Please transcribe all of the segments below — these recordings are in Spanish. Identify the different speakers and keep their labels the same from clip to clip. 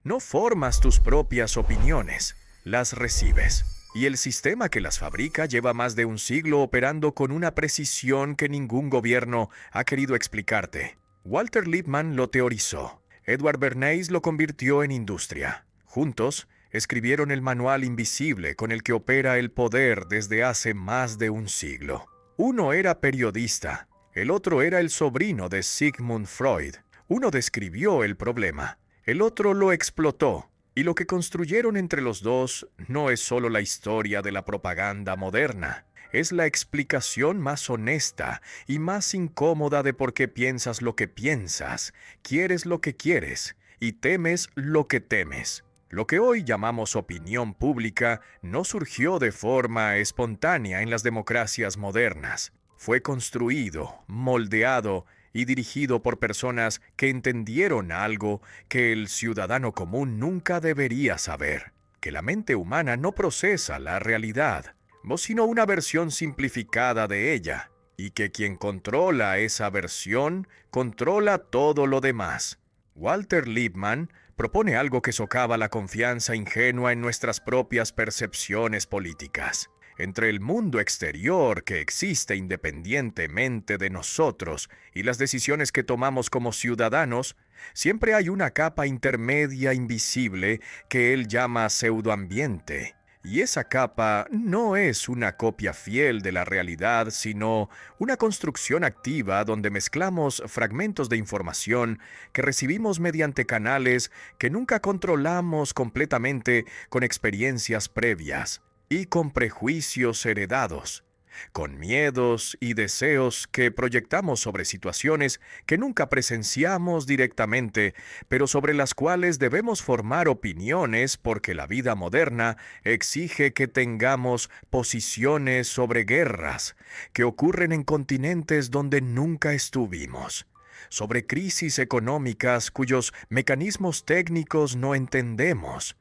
Speaker 1: No formas tus propias opiniones, las recibes. Y el sistema que las fabrica lleva más de un siglo operando con una precisión que ningún gobierno ha querido explicarte. Walter Lippmann lo teorizó. Edward Bernays lo convirtió en industria. Juntos, escribieron el manual invisible con el que opera el poder desde hace más de un siglo. Uno era periodista, el otro era el sobrino de Sigmund Freud. Uno describió el problema, el otro lo explotó. Y lo que construyeron entre los dos no es solo la historia de la propaganda moderna, es la explicación más honesta y más incómoda de por qué piensas lo que piensas, quieres lo que quieres y temes lo que temes. Lo que hoy llamamos opinión pública no surgió de forma espontánea en las democracias modernas. Fue construido, moldeado y dirigido por personas que entendieron algo que el ciudadano común nunca debería saber, que la mente humana no procesa la realidad, sino una versión simplificada de ella, y que quien controla esa versión controla todo lo demás. Walter Lippmann propone algo que socava la confianza ingenua en nuestras propias percepciones políticas. Entre el mundo exterior que existe independientemente de nosotros y las decisiones que tomamos como ciudadanos, siempre hay una capa intermedia invisible que él llama pseudoambiente. Y esa capa no es una copia fiel de la realidad, sino una construcción activa donde mezclamos fragmentos de información que recibimos mediante canales que nunca controlamos completamente con experiencias previas y con prejuicios heredados, con miedos y deseos que proyectamos sobre situaciones que nunca presenciamos directamente, pero sobre las cuales debemos formar opiniones porque la vida moderna exige que tengamos posiciones sobre guerras que ocurren en continentes donde nunca estuvimos, sobre crisis económicas cuyos mecanismos técnicos no entendemos,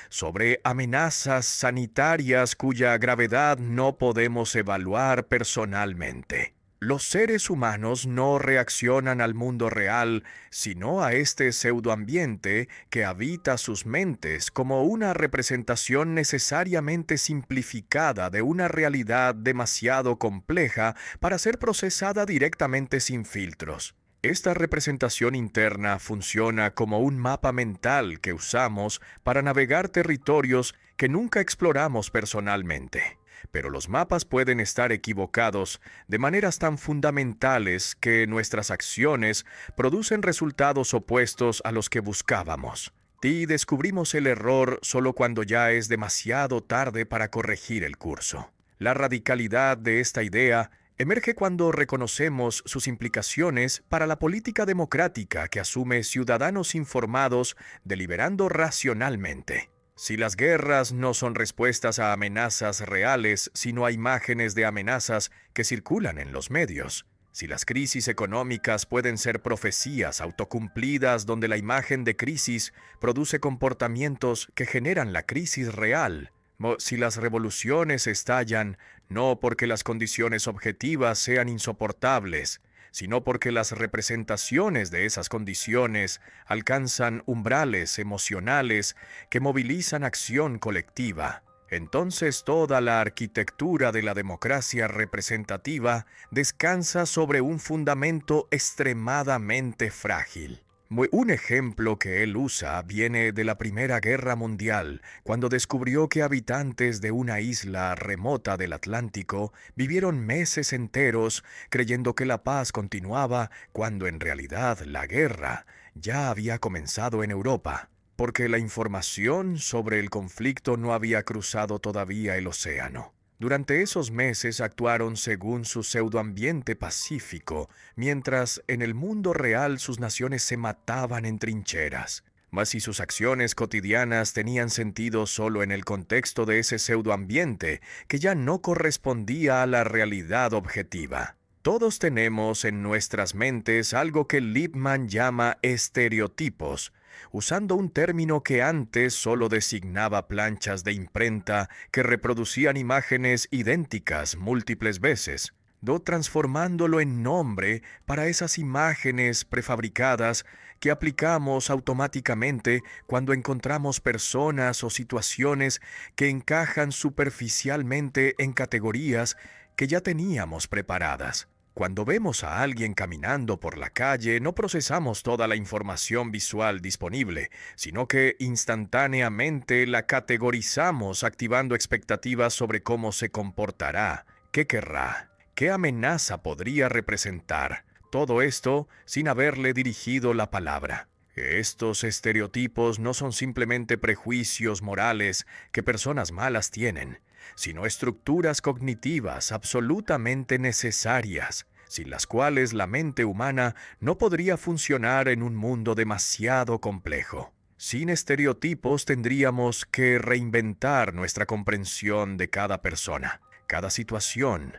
Speaker 1: sobre amenazas sanitarias cuya gravedad no podemos evaluar personalmente. Los seres humanos no reaccionan al mundo real, sino a este pseudoambiente que habita sus mentes como una representación necesariamente simplificada de una realidad demasiado compleja para ser procesada directamente sin filtros. Esta representación interna funciona como un mapa mental que usamos para navegar territorios que nunca exploramos personalmente. Pero los mapas pueden estar equivocados de maneras tan fundamentales que nuestras acciones producen resultados opuestos a los que buscábamos. Y descubrimos el error solo cuando ya es demasiado tarde para corregir el curso. La radicalidad de esta idea emerge cuando reconocemos sus implicaciones para la política democrática que asume ciudadanos informados deliberando racionalmente. Si las guerras no son respuestas a amenazas reales, sino a imágenes de amenazas que circulan en los medios, si las crisis económicas pueden ser profecías autocumplidas donde la imagen de crisis produce comportamientos que generan la crisis real, si las revoluciones estallan no porque las condiciones objetivas sean insoportables, sino porque las representaciones de esas condiciones alcanzan umbrales emocionales que movilizan acción colectiva, entonces toda la arquitectura de la democracia representativa descansa sobre un fundamento extremadamente frágil. Un ejemplo que él usa viene de la Primera Guerra Mundial, cuando descubrió que habitantes de una isla remota del Atlántico vivieron meses enteros creyendo que la paz continuaba cuando en realidad la guerra ya había comenzado en Europa, porque la información sobre el conflicto no había cruzado todavía el océano. Durante esos meses actuaron según su pseudoambiente pacífico, mientras en el mundo real sus naciones se mataban en trincheras. Mas si sus acciones cotidianas tenían sentido solo en el contexto de ese pseudoambiente, que ya no correspondía a la realidad objetiva. Todos tenemos en nuestras mentes algo que Lippmann llama estereotipos, usando un término que antes solo designaba planchas de imprenta que reproducían imágenes idénticas múltiples veces. transformándolo en nombre para esas imágenes prefabricadas que aplicamos automáticamente cuando encontramos personas o situaciones que encajan superficialmente en categorías que ya teníamos preparadas. Cuando vemos a alguien caminando por la calle, no procesamos toda la información visual disponible, sino que instantáneamente la categorizamos activando expectativas sobre cómo se comportará, qué querrá, qué amenaza podría representar. Todo esto sin haberle dirigido la palabra. Estos estereotipos no son simplemente prejuicios morales que personas malas tienen, sino estructuras cognitivas absolutamente necesarias, sin las cuales la mente humana no podría funcionar en un mundo demasiado complejo. Sin estereotipos tendríamos que reinventar nuestra comprensión de cada persona, cada situación,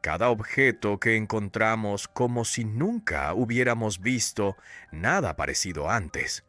Speaker 1: cada objeto que encontramos como si nunca hubiéramos visto nada parecido antes,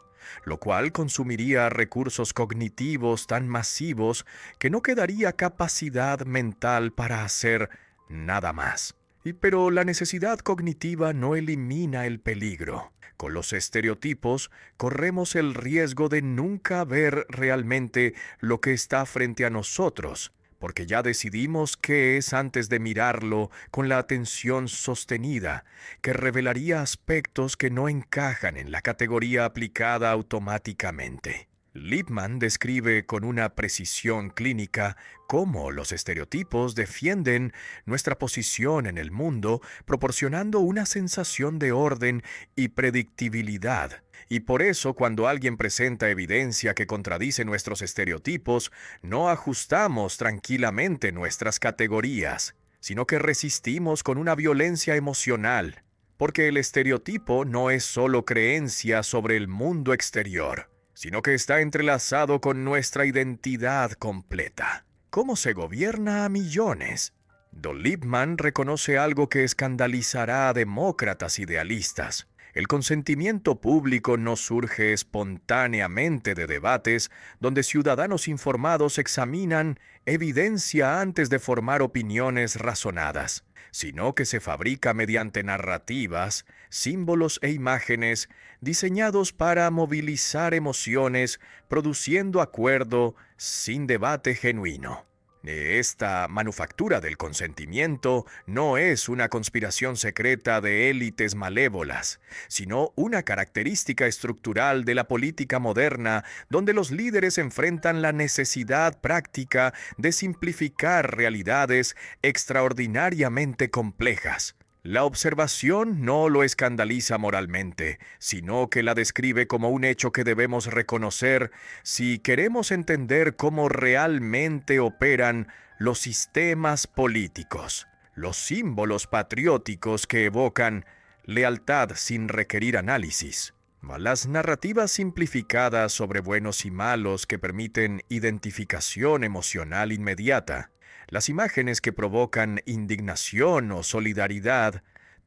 Speaker 1: lo cual consumiría recursos cognitivos tan masivos que no quedaría capacidad mental para hacer nada más. Pero la necesidad cognitiva no elimina el peligro. Con los estereotipos corremos el riesgo de nunca ver realmente lo que está frente a nosotros, porque ya decidimos qué es antes de mirarlo con la atención sostenida, que revelaría aspectos que no encajan en la categoría aplicada automáticamente. Lippmann describe con una precisión clínica cómo los estereotipos defienden nuestra posición en el mundo, proporcionando una sensación de orden y predictibilidad. Y por eso, cuando alguien presenta evidencia que contradice nuestros estereotipos, no ajustamos tranquilamente nuestras categorías, sino que resistimos con una violencia emocional, porque el estereotipo no es solo creencia sobre el mundo exterior, sino que está entrelazado con nuestra identidad completa. ¿Cómo se gobierna a millones? Don Lippmann reconoce algo que escandalizará a demócratas idealistas. El consentimiento público no surge espontáneamente de debates donde ciudadanos informados examinan evidencia antes de formar opiniones razonadas, sino que se fabrica mediante narrativas, símbolos e imágenes diseñados para movilizar emociones, produciendo acuerdo sin debate genuino. Esta manufactura del consentimiento no es una conspiración secreta de élites malévolas, sino una característica estructural de la política moderna, donde los líderes enfrentan la necesidad práctica de simplificar realidades extraordinariamente complejas. La observación no lo escandaliza moralmente, sino que la describe como un hecho que debemos reconocer si queremos entender cómo realmente operan los sistemas políticos, los símbolos patrióticos que evocan lealtad sin requerir análisis, las narrativas simplificadas sobre buenos y malos que permiten identificación emocional inmediata, las imágenes que provocan indignación o solidaridad.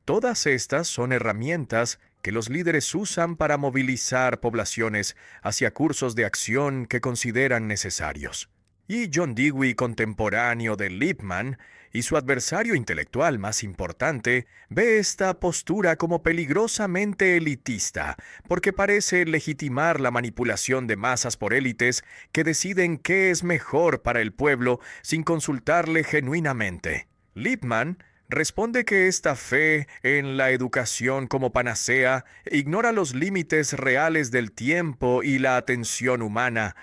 Speaker 1: Todas estas son herramientas que los líderes usan para movilizar poblaciones hacia cursos de acción que consideran necesarios. Y John Dewey, contemporáneo de Lippmann, y su adversario intelectual más importante, ve esta postura como peligrosamente elitista, porque parece legitimar la manipulación de masas por élites que deciden qué es mejor para el pueblo sin consultarle genuinamente. Lippmann responde que esta fe en la educación como panacea ignora los límites reales del tiempo y la atención humana,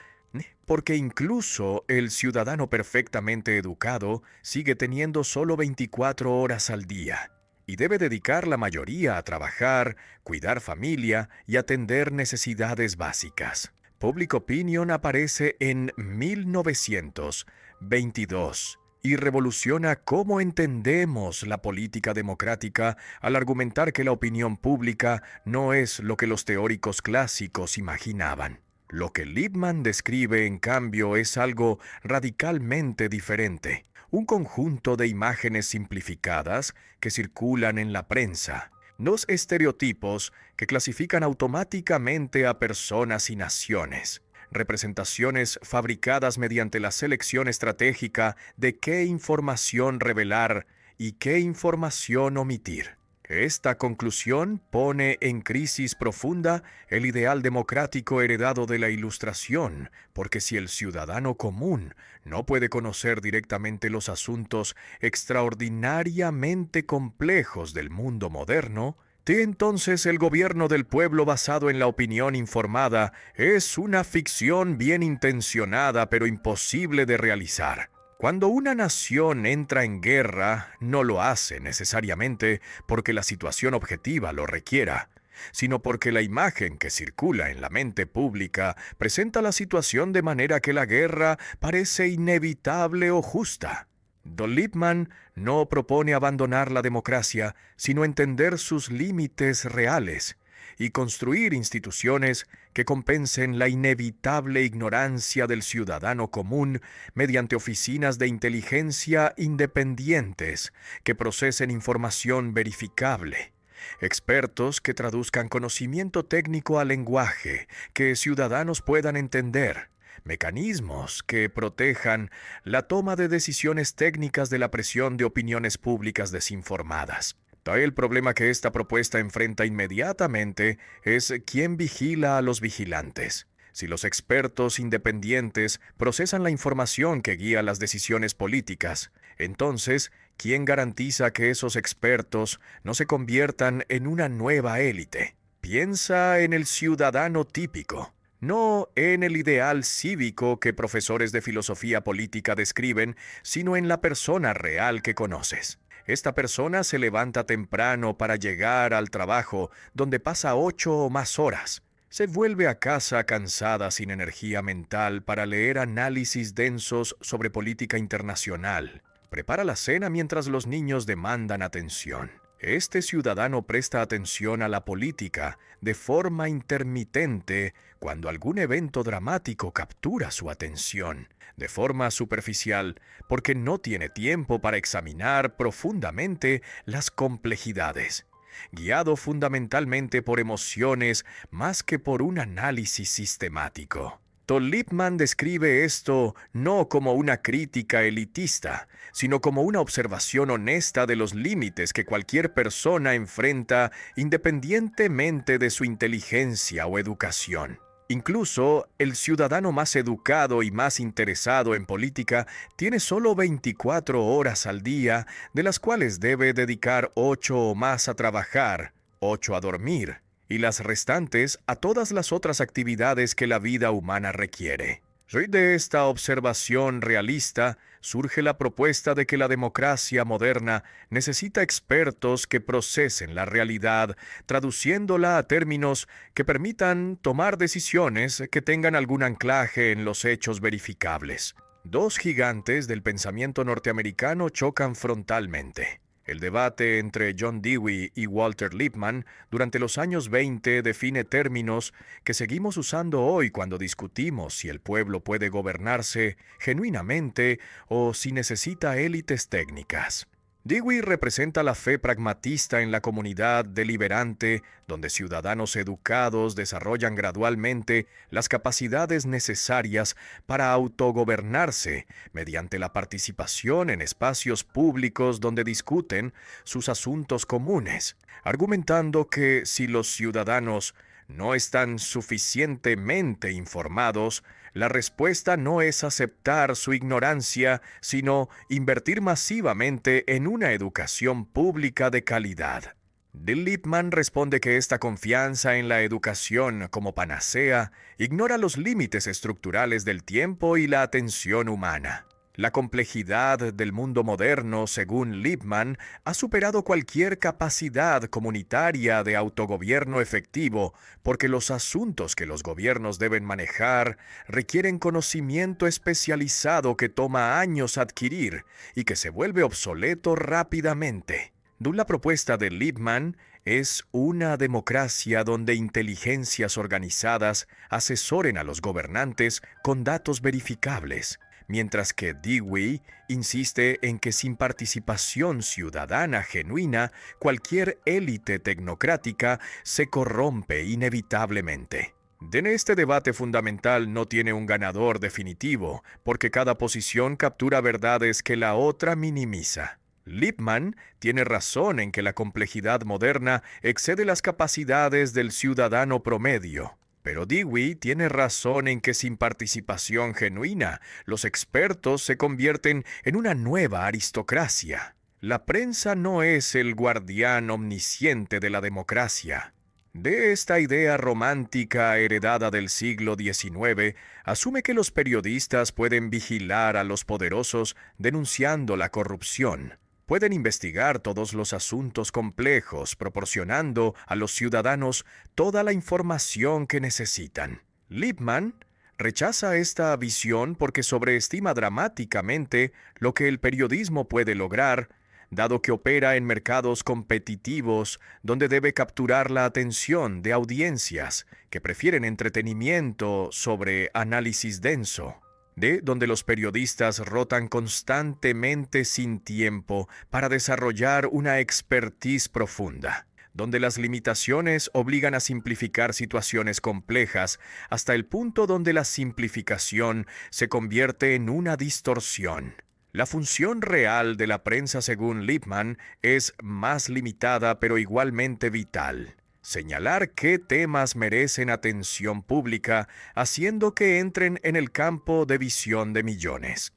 Speaker 1: porque incluso el ciudadano perfectamente educado sigue teniendo solo 24 horas al día y debe dedicar la mayoría a trabajar, cuidar familia y atender necesidades básicas. Public Opinion aparece en 1922 y revoluciona cómo entendemos la política democrática al argumentar que la opinión pública no es lo que los teóricos clásicos imaginaban. Lo que Lippmann describe, en cambio, es algo radicalmente diferente. Un conjunto de imágenes simplificadas que circulan en la prensa. Dos estereotipos que clasifican automáticamente a personas y naciones. Representaciones fabricadas mediante la selección estratégica de qué información revelar y qué información omitir. Esta conclusión pone en crisis profunda el ideal democrático heredado de la Ilustración, porque si el ciudadano común no puede conocer directamente los asuntos extraordinariamente complejos del mundo moderno, entonces el gobierno del pueblo basado en la opinión informada es una ficción bien intencionada pero imposible de realizar. Cuando una nación entra en guerra, no lo hace necesariamente porque la situación objetiva lo requiera, sino porque la imagen que circula en la mente pública presenta la situación de manera que la guerra parece inevitable o justa. Don Lippmann no propone abandonar la democracia, sino entender sus límites reales y construir instituciones que compensen la inevitable ignorancia del ciudadano común mediante oficinas de inteligencia independientes que procesen información verificable, expertos que traduzcan conocimiento técnico al lenguaje que ciudadanos puedan entender, mecanismos que protejan la toma de decisiones técnicas de la presión de opiniones públicas desinformadas. El problema que esta propuesta enfrenta inmediatamente es quién vigila a los vigilantes. Si los expertos independientes procesan la información que guía las decisiones políticas, entonces, ¿quién garantiza que esos expertos no se conviertan en una nueva élite? Piensa en el ciudadano típico, no en el ideal cívico que profesores de filosofía política describen, sino en la persona real que conoces. Esta persona se levanta temprano para llegar al trabajo, donde pasa 8 o más horas. Se vuelve a casa cansada, sin energía mental, para leer análisis densos sobre política internacional. Prepara la cena mientras los niños demandan atención. Este ciudadano presta atención a la política de forma intermitente cuando algún evento dramático captura su atención, de forma superficial, porque no tiene tiempo para examinar profundamente las complejidades, guiado fundamentalmente por emociones más que por un análisis sistemático. Don Lippmann describe esto no como una crítica elitista, sino como una observación honesta de los límites que cualquier persona enfrenta independientemente de su inteligencia o educación. Incluso el ciudadano más educado y más interesado en política tiene solo 24 horas al día, de las cuales debe dedicar 8 o más a trabajar, 8 a dormir, y las restantes a todas las otras actividades que la vida humana requiere. De esta observación realista surge la propuesta de que la democracia moderna necesita expertos que procesen la realidad, traduciéndola a términos que permitan tomar decisiones que tengan algún anclaje en los hechos verificables. Dos gigantes del pensamiento norteamericano chocan frontalmente. El debate entre John Dewey y Walter Lippmann durante los años 20 define términos que seguimos usando hoy cuando discutimos si el pueblo puede gobernarse genuinamente o si necesita élites técnicas. Dewey representa la fe pragmatista en la comunidad deliberante, donde ciudadanos educados desarrollan gradualmente las capacidades necesarias para autogobernarse mediante la participación en espacios públicos donde discuten sus asuntos comunes, argumentando que si los ciudadanos no están suficientemente informados, la respuesta no es aceptar su ignorancia, sino invertir masivamente en una educación pública de calidad. Lippmann responde que esta confianza en la educación como panacea ignora los límites estructurales del tiempo y la atención humana. La complejidad del mundo moderno, según Lippmann, ha superado cualquier capacidad comunitaria de autogobierno efectivo, porque los asuntos que los gobiernos deben manejar requieren conocimiento especializado que toma años adquirir y que se vuelve obsoleto rápidamente. La propuesta de Lippmann es una democracia donde inteligencias organizadas asesoren a los gobernantes con datos verificables, mientras que Dewey insiste en que sin participación ciudadana genuina, cualquier élite tecnocrática se corrompe inevitablemente. En este debate fundamental no tiene un ganador definitivo, porque cada posición captura verdades que la otra minimiza. Lippmann tiene razón en que la complejidad moderna excede las capacidades del ciudadano promedio. Pero Dewey tiene razón en que sin participación genuina, los expertos se convierten en una nueva aristocracia. La prensa no es el guardián omnisciente de la democracia. De esta idea romántica heredada del siglo XIX, asume que los periodistas pueden vigilar a los poderosos denunciando la corrupción. Pueden investigar todos los asuntos complejos, proporcionando a los ciudadanos toda la información que necesitan. Lippmann rechaza esta visión porque sobreestima dramáticamente lo que el periodismo puede lograr, dado que opera en mercados competitivos donde debe capturar la atención de audiencias que prefieren entretenimiento sobre análisis denso, de donde los periodistas rotan constantemente sin tiempo para desarrollar una expertise profunda, donde las limitaciones obligan a simplificar situaciones complejas hasta el punto donde la simplificación se convierte en una distorsión. La función real de la prensa, según Lippmann, es más limitada pero igualmente vital: señalar qué temas merecen atención pública, haciendo que entren en el campo de visión de millones.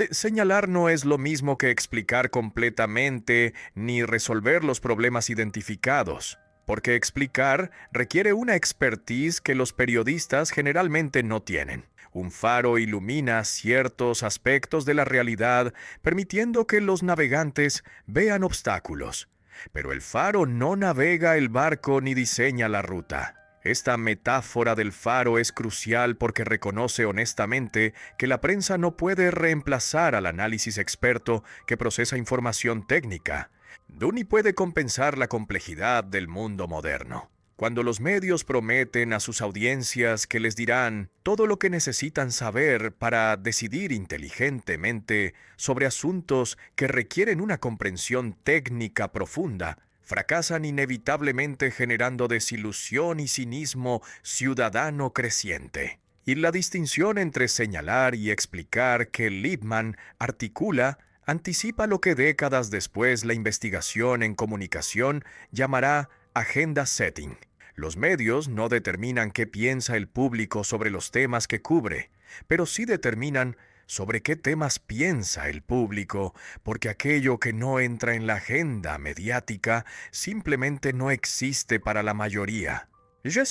Speaker 1: Señalar no es lo mismo que explicar completamente ni resolver los problemas identificados, porque explicar requiere una expertise que los periodistas generalmente no tienen. Un faro ilumina ciertos aspectos de la realidad, permitiendo que los navegantes vean obstáculos. Pero el faro no navega el barco ni diseña la ruta. Esta metáfora del faro es crucial porque reconoce honestamente que la prensa no puede reemplazar al análisis experto que procesa información técnica, ni puede compensar la complejidad del mundo moderno. Cuando los medios prometen a sus audiencias que les dirán todo lo que necesitan saber para decidir inteligentemente sobre asuntos que requieren una comprensión técnica profunda, fracasan inevitablemente generando desilusión y cinismo ciudadano creciente. Y la distinción entre señalar y explicar que Lippmann articula anticipa lo que décadas después la investigación en comunicación llamará agenda setting. Los medios no determinan qué piensa el público sobre los temas que cubre, pero sí determinan sobre qué temas piensa el público, porque aquello que no entra en la agenda mediática simplemente no existe para la mayoría.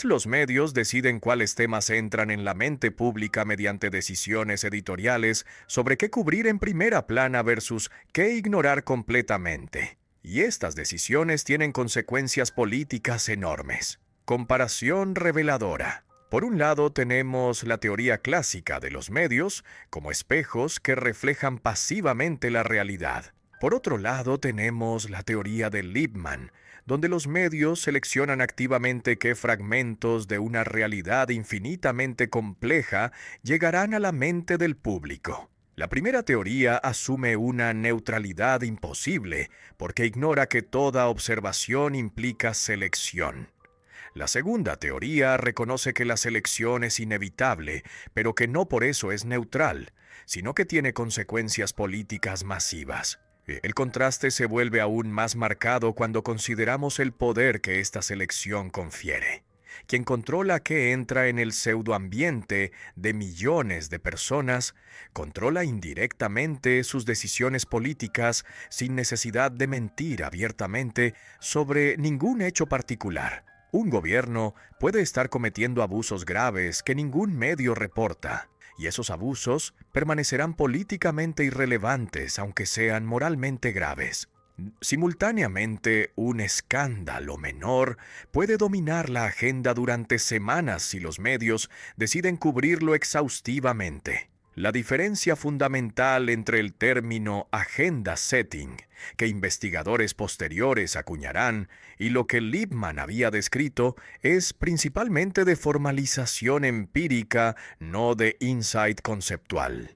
Speaker 1: Los medios deciden cuáles temas entran en la mente pública mediante decisiones editoriales sobre qué cubrir en primera plana versus qué ignorar completamente. Y estas decisiones tienen consecuencias políticas enormes. Comparación reveladora. Por un lado tenemos la teoría clásica de los medios como espejos que reflejan pasivamente la realidad. Por otro lado tenemos la teoría de Lippmann, donde los medios seleccionan activamente qué fragmentos de una realidad infinitamente compleja llegarán a la mente del público. La primera teoría asume una neutralidad imposible porque ignora que toda observación implica selección. La segunda teoría reconoce que la selección es inevitable, pero que no por eso es neutral, sino que tiene consecuencias políticas masivas. El contraste se vuelve aún más marcado cuando consideramos el poder que esta selección confiere. Quien controla qué entra en el pseudoambiente de millones de personas, controla indirectamente sus decisiones políticas sin necesidad de mentir abiertamente sobre ningún hecho particular. Un gobierno puede estar cometiendo abusos graves que ningún medio reporta, y esos abusos permanecerán políticamente irrelevantes aunque sean moralmente graves. Simultáneamente, un escándalo menor puede dominar la agenda durante semanas si los medios deciden cubrirlo exhaustivamente. La diferencia fundamental entre el término agenda setting, que investigadores posteriores acuñarán, y lo que Lippmann había descrito, es principalmente de formalización empírica, no de insight conceptual.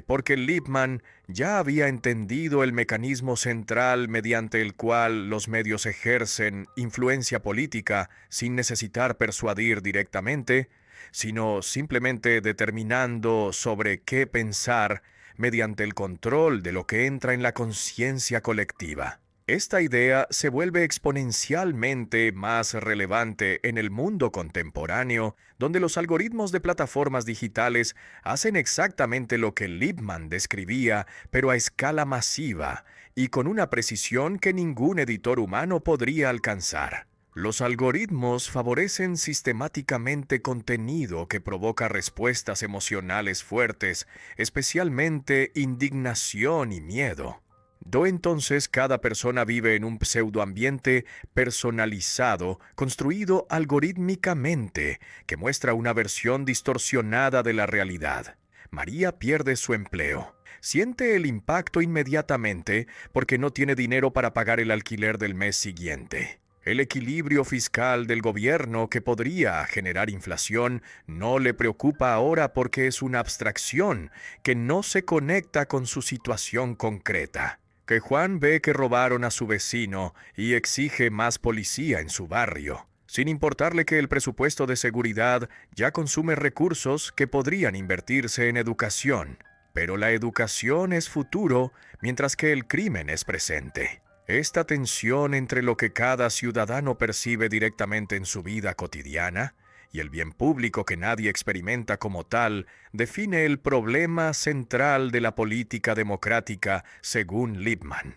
Speaker 1: Porque Lippmann ya había entendido el mecanismo central mediante el cual los medios ejercen influencia política sin necesitar persuadir directamente, sino simplemente determinando sobre qué pensar mediante el control de lo que entra en la conciencia colectiva. Esta idea se vuelve exponencialmente más relevante en el mundo contemporáneo, donde los algoritmos de plataformas digitales hacen exactamente lo que Lippmann describía, pero a escala masiva y con una precisión que ningún editor humano podría alcanzar. Los algoritmos favorecen sistemáticamente contenido que provoca respuestas emocionales fuertes, especialmente indignación y miedo. Entonces cada persona vive en un pseudoambiente personalizado, construido algorítmicamente, que muestra una versión distorsionada de la realidad. María pierde su empleo. Siente el impacto inmediatamente porque no tiene dinero para pagar el alquiler del mes siguiente. El equilibrio fiscal del gobierno que podría generar inflación no le preocupa ahora porque es una abstracción que no se conecta con su situación concreta. Que Juan ve que robaron a su vecino y exige más policía en su barrio, sin importarle que el presupuesto de seguridad ya consume recursos que podrían invertirse en educación. Pero la educación es futuro, mientras que el crimen es presente. Esta tensión entre lo que cada ciudadano percibe directamente en su vida cotidiana y el bien público que nadie experimenta como tal, define el problema central de la política democrática, según Lippmann.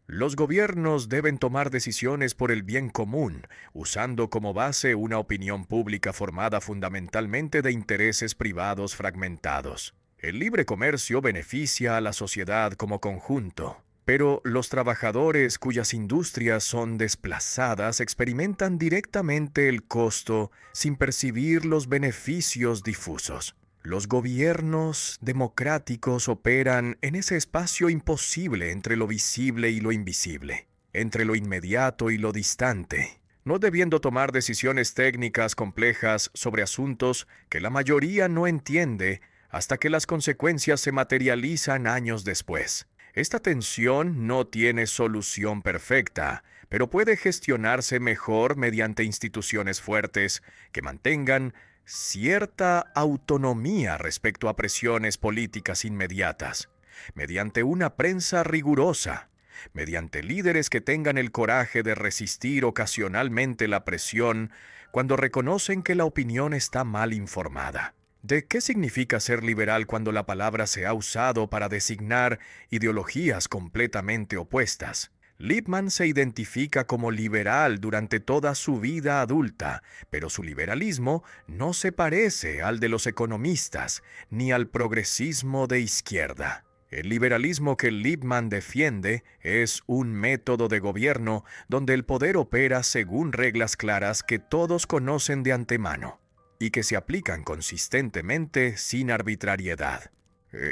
Speaker 1: Los gobiernos deben tomar decisiones por el bien común, usando como base una opinión pública formada fundamentalmente de intereses privados fragmentados. El libre comercio beneficia a la sociedad como conjunto, pero los trabajadores cuyas industrias son desplazadas experimentan directamente el costo sin percibir los beneficios difusos. Los gobiernos democráticos operan en ese espacio imposible entre lo visible y lo invisible, entre lo inmediato y lo distante, no debiendo tomar decisiones técnicas complejas sobre asuntos que la mayoría no entiende hasta que las consecuencias se materializan años después. Esta tensión no tiene solución perfecta, pero puede gestionarse mejor mediante instituciones fuertes que mantengan cierta autonomía respecto a presiones políticas inmediatas, mediante una prensa rigurosa, mediante líderes que tengan el coraje de resistir ocasionalmente la presión cuando reconocen que la opinión está mal informada. ¿De qué significa ser liberal cuando la palabra se ha usado para designar ideologías completamente opuestas? Lippmann se identifica como liberal durante toda su vida adulta, pero su liberalismo no se parece al de los economistas ni al progresismo de izquierda. El liberalismo que Lippmann defiende es un método de gobierno donde el poder opera según reglas claras que todos conocen de antemano y que se aplican consistentemente sin arbitrariedad.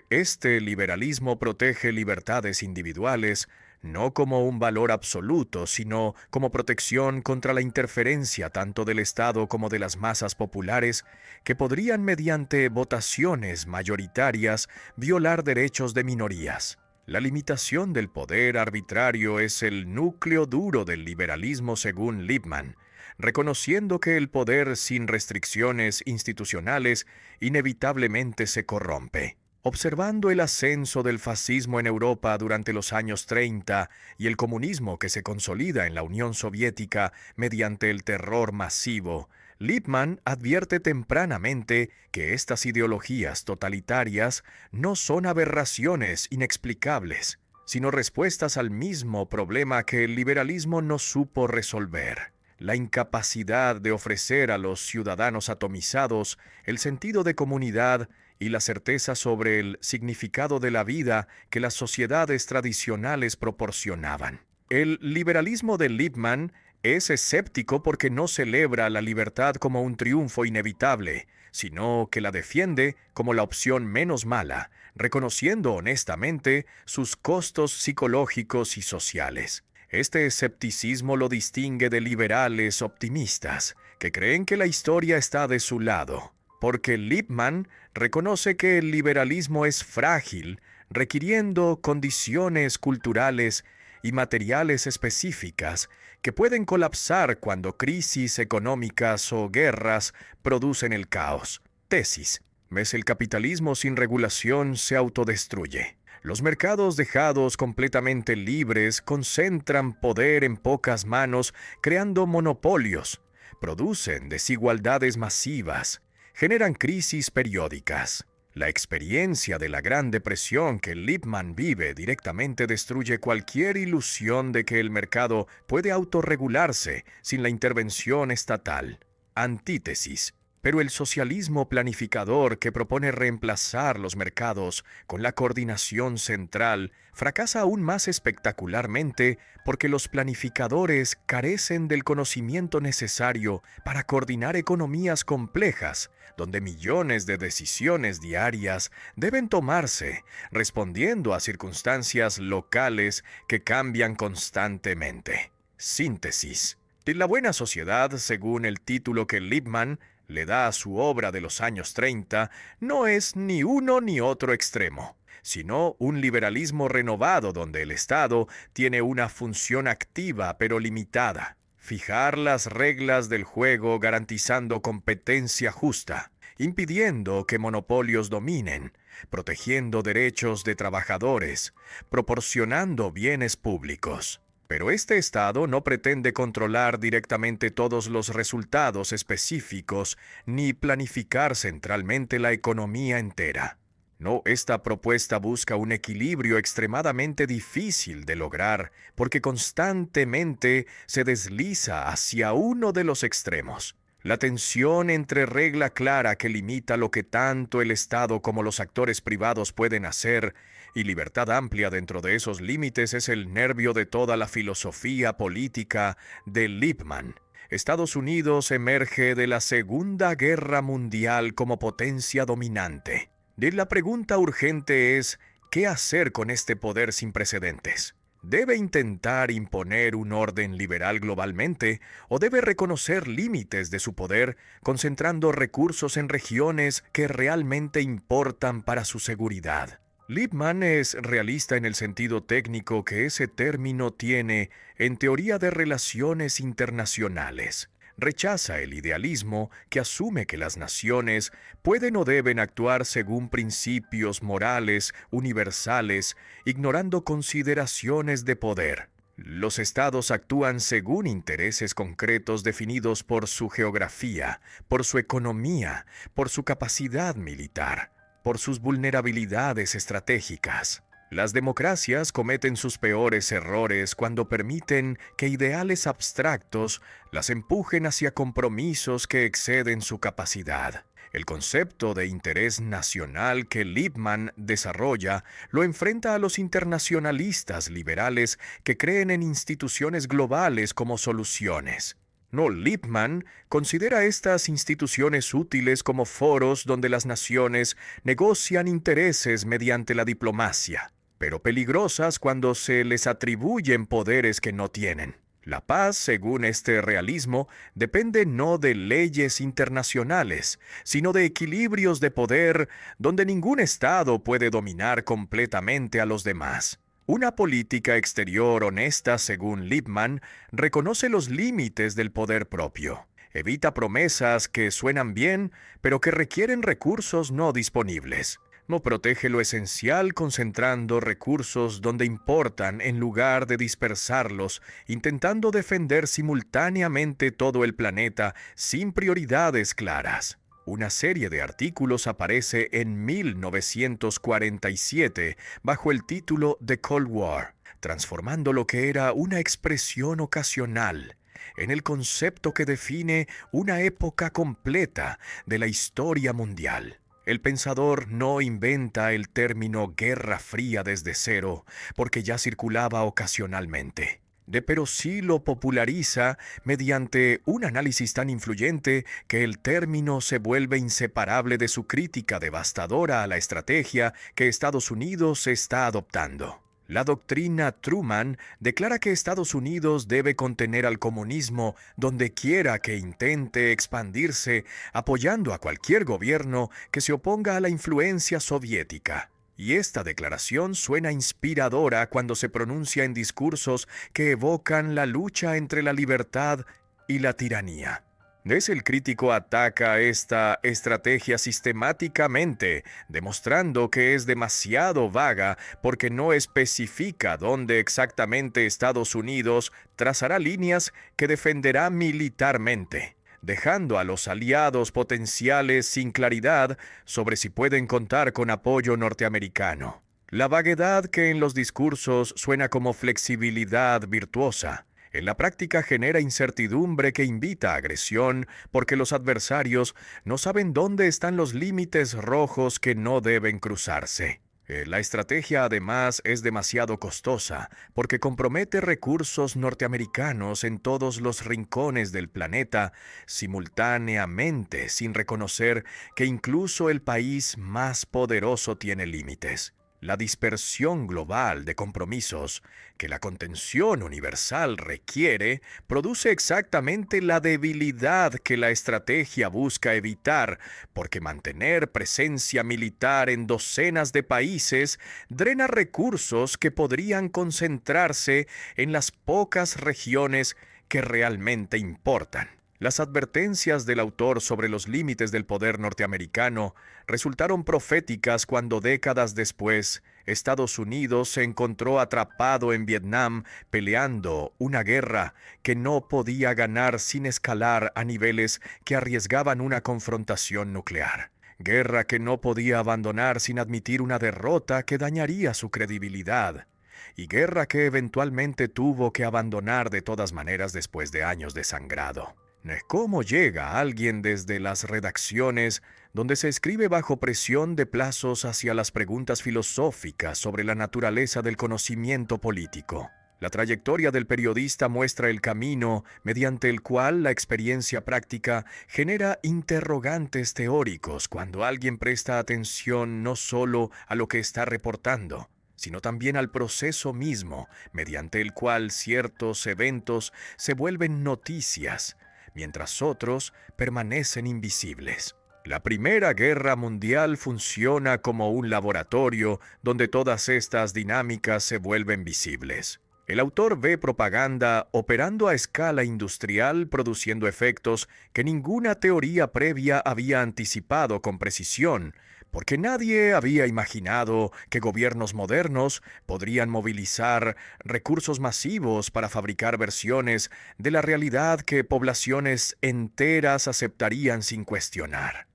Speaker 1: Este liberalismo protege libertades individuales no como un valor absoluto, sino como protección contra la interferencia tanto del Estado como de las masas populares que podrían mediante votaciones mayoritarias violar derechos de minorías. La limitación del poder arbitrario es el núcleo duro del liberalismo según Lippmann, reconociendo que el poder sin restricciones institucionales inevitablemente se corrompe. Observando el ascenso del fascismo en Europa durante los años 30 y el comunismo que se consolida en la Unión Soviética mediante el terror masivo, Lippmann advierte tempranamente que estas ideologías totalitarias no son aberraciones inexplicables, sino respuestas al mismo problema que el liberalismo no supo resolver: la incapacidad de ofrecer a los ciudadanos atomizados el sentido de comunidad y la certeza sobre el significado de la vida que las sociedades tradicionales proporcionaban. El liberalismo de Lippmann es escéptico porque no celebra la libertad como un triunfo inevitable, sino que la defiende como la opción menos mala, reconociendo honestamente sus costos psicológicos y sociales. Este escepticismo lo distingue de liberales optimistas, que creen que la historia está de su lado, porque Lippmann reconoce que el liberalismo es frágil, requiriendo condiciones culturales y materiales específicas que pueden colapsar cuando crisis económicas o guerras producen el caos. Tesis: El capitalismo sin regulación se autodestruye. Los mercados dejados completamente libres concentran poder en pocas manos, creando monopolios, producen desigualdades masivas, generan crisis periódicas. La experiencia de la Gran Depresión que Lippmann vive directamente destruye cualquier ilusión de que el mercado puede autorregularse sin la intervención estatal. Antítesis. Pero el socialismo planificador que propone reemplazar los mercados con la coordinación central fracasa aún más espectacularmente porque los planificadores carecen del conocimiento necesario para coordinar economías complejas, donde millones de decisiones diarias deben tomarse, respondiendo a circunstancias locales que cambian constantemente. Síntesis. De la buena sociedad, según el título que Lippmann le da a su obra de los años 30, no es ni uno ni otro extremo, sino un liberalismo renovado donde el Estado tiene una función activa pero limitada: fijar las reglas del juego garantizando competencia justa, impidiendo que monopolios dominen, protegiendo derechos de trabajadores, proporcionando bienes públicos. Pero este Estado no pretende controlar directamente todos los resultados específicos ni planificar centralmente la economía entera. No, esta propuesta busca un equilibrio extremadamente difícil de lograr porque constantemente se desliza hacia uno de los extremos. La tensión entre regla clara que limita lo que tanto el Estado como los actores privados pueden hacer y libertad amplia dentro de esos límites es el nervio de toda la filosofía política de Lippmann. Estados Unidos emerge de la Segunda Guerra Mundial como potencia dominante. Y la pregunta urgente es, ¿qué hacer con este poder sin precedentes? ¿Debe intentar imponer un orden liberal globalmente o debe reconocer límites de su poder, concentrando recursos en regiones que realmente importan para su seguridad? Lippmann es realista en el sentido técnico que ese término tiene en teoría de relaciones internacionales. Rechaza el idealismo que asume que las naciones pueden o deben actuar según principios morales universales, ignorando consideraciones de poder. Los estados actúan según intereses concretos definidos por su geografía, por su economía, por su capacidad militar, por sus vulnerabilidades estratégicas. Las democracias cometen sus peores errores cuando permiten que ideales abstractos las empujen hacia compromisos que exceden su capacidad. El concepto de interés nacional que Lippmann desarrolla lo enfrenta a los internacionalistas liberales que creen en instituciones globales como soluciones. No, Lippmann considera estas instituciones útiles como foros donde las naciones negocian intereses mediante la diplomacia, pero peligrosas cuando se les atribuyen poderes que no tienen. La paz, según este realismo, depende no de leyes internacionales, sino de equilibrios de poder donde ningún Estado puede dominar completamente a los demás. Una política exterior honesta, según Lippmann, reconoce los límites del poder propio. Evita promesas que suenan bien, pero que requieren recursos no disponibles. No protege lo esencial concentrando recursos donde importan en lugar de dispersarlos, intentando defender simultáneamente todo el planeta sin prioridades claras. Una serie de artículos aparece en 1947 bajo el título The Cold War, transformando lo que era una expresión ocasional en el concepto que define una época completa de la historia mundial. El pensador no inventa el término Guerra Fría desde cero, porque ya circulaba ocasionalmente. Pero sí lo populariza mediante un análisis tan influyente que el término se vuelve inseparable de su crítica devastadora a la estrategia que Estados Unidos está adoptando. La doctrina Truman declara que Estados Unidos debe contener al comunismo donde quiera que intente expandirse, apoyando a cualquier gobierno que se oponga a la influencia soviética. Y esta declaración suena inspiradora cuando se pronuncia en discursos que evocan la lucha entre la libertad y la tiranía. El crítico ataca esta estrategia sistemáticamente, demostrando que es demasiado vaga porque no especifica dónde exactamente Estados Unidos trazará líneas que defenderá militarmente, dejando a los aliados potenciales sin claridad sobre si pueden contar con apoyo norteamericano. La vaguedad que en los discursos suena como flexibilidad virtuosa, en la práctica genera incertidumbre que invita a agresión porque los adversarios no saben dónde están los límites rojos que no deben cruzarse. La estrategia además es demasiado costosa porque compromete recursos norteamericanos en todos los rincones del planeta simultáneamente sin reconocer que incluso el país más poderoso tiene límites. La dispersión global de compromisos que la contención universal requiere produce exactamente la debilidad que la estrategia busca evitar, porque mantener presencia militar en docenas de países drena recursos que podrían concentrarse en las pocas regiones que realmente importan. Las advertencias del autor sobre los límites del poder norteamericano resultaron proféticas cuando décadas después Estados Unidos se encontró atrapado en Vietnam peleando una guerra que no podía ganar sin escalar a niveles que arriesgaban una confrontación nuclear. Guerra que no podía abandonar sin admitir una derrota que dañaría su credibilidad. Y guerra que eventualmente tuvo que abandonar de todas maneras después de años de sangrado. ¿Cómo llega alguien desde las redacciones, donde se escribe bajo presión de plazos, hacia las preguntas filosóficas sobre la naturaleza del conocimiento político? La trayectoria del periodista muestra el camino mediante el cual la experiencia práctica genera interrogantes teóricos cuando alguien presta atención no solo a lo que está reportando, sino también al proceso mismo mediante el cual ciertos eventos se vuelven noticias, mientras otros permanecen invisibles. La Primera Guerra Mundial funciona como un laboratorio donde todas estas dinámicas se vuelven visibles. El autor ve propaganda operando a escala industrial, produciendo efectos que ninguna teoría previa había anticipado con precisión, porque nadie había imaginado que gobiernos modernos podrían movilizar recursos masivos para fabricar versiones de la realidad que poblaciones enteras aceptarían sin cuestionar.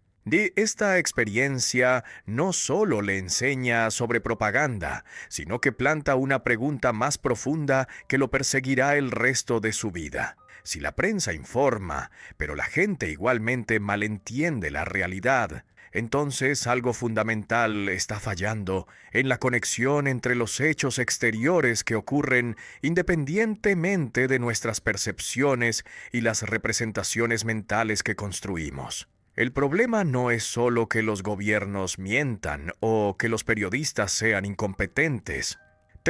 Speaker 1: Esta experiencia no solo le enseña sobre propaganda, sino que planta una pregunta más profunda que lo perseguirá el resto de su vida. Si la prensa informa, pero la gente igualmente malentiende la realidad, entonces algo fundamental está fallando en la conexión entre los hechos exteriores que ocurren independientemente de nuestras percepciones y las representaciones mentales que construimos. El problema no es solo que los gobiernos mientan o que los periodistas sean incompetentes,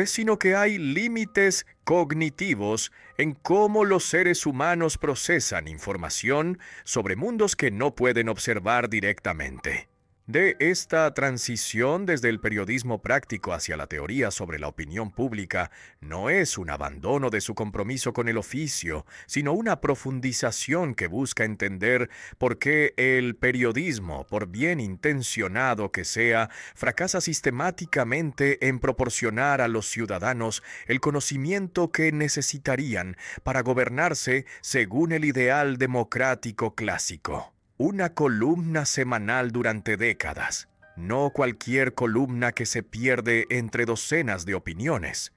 Speaker 1: sino que hay límites cognitivos en cómo los seres humanos procesan información sobre mundos que no pueden observar directamente. Esta transición desde el periodismo práctico hacia la teoría sobre la opinión pública no es un abandono de su compromiso con el oficio, sino una profundización que busca entender por qué el periodismo, por bien intencionado que sea, fracasa sistemáticamente en proporcionar a los ciudadanos el conocimiento que necesitarían para gobernarse según el ideal democrático clásico. Una columna semanal durante décadas, no cualquier columna que se pierde entre docenas de opiniones,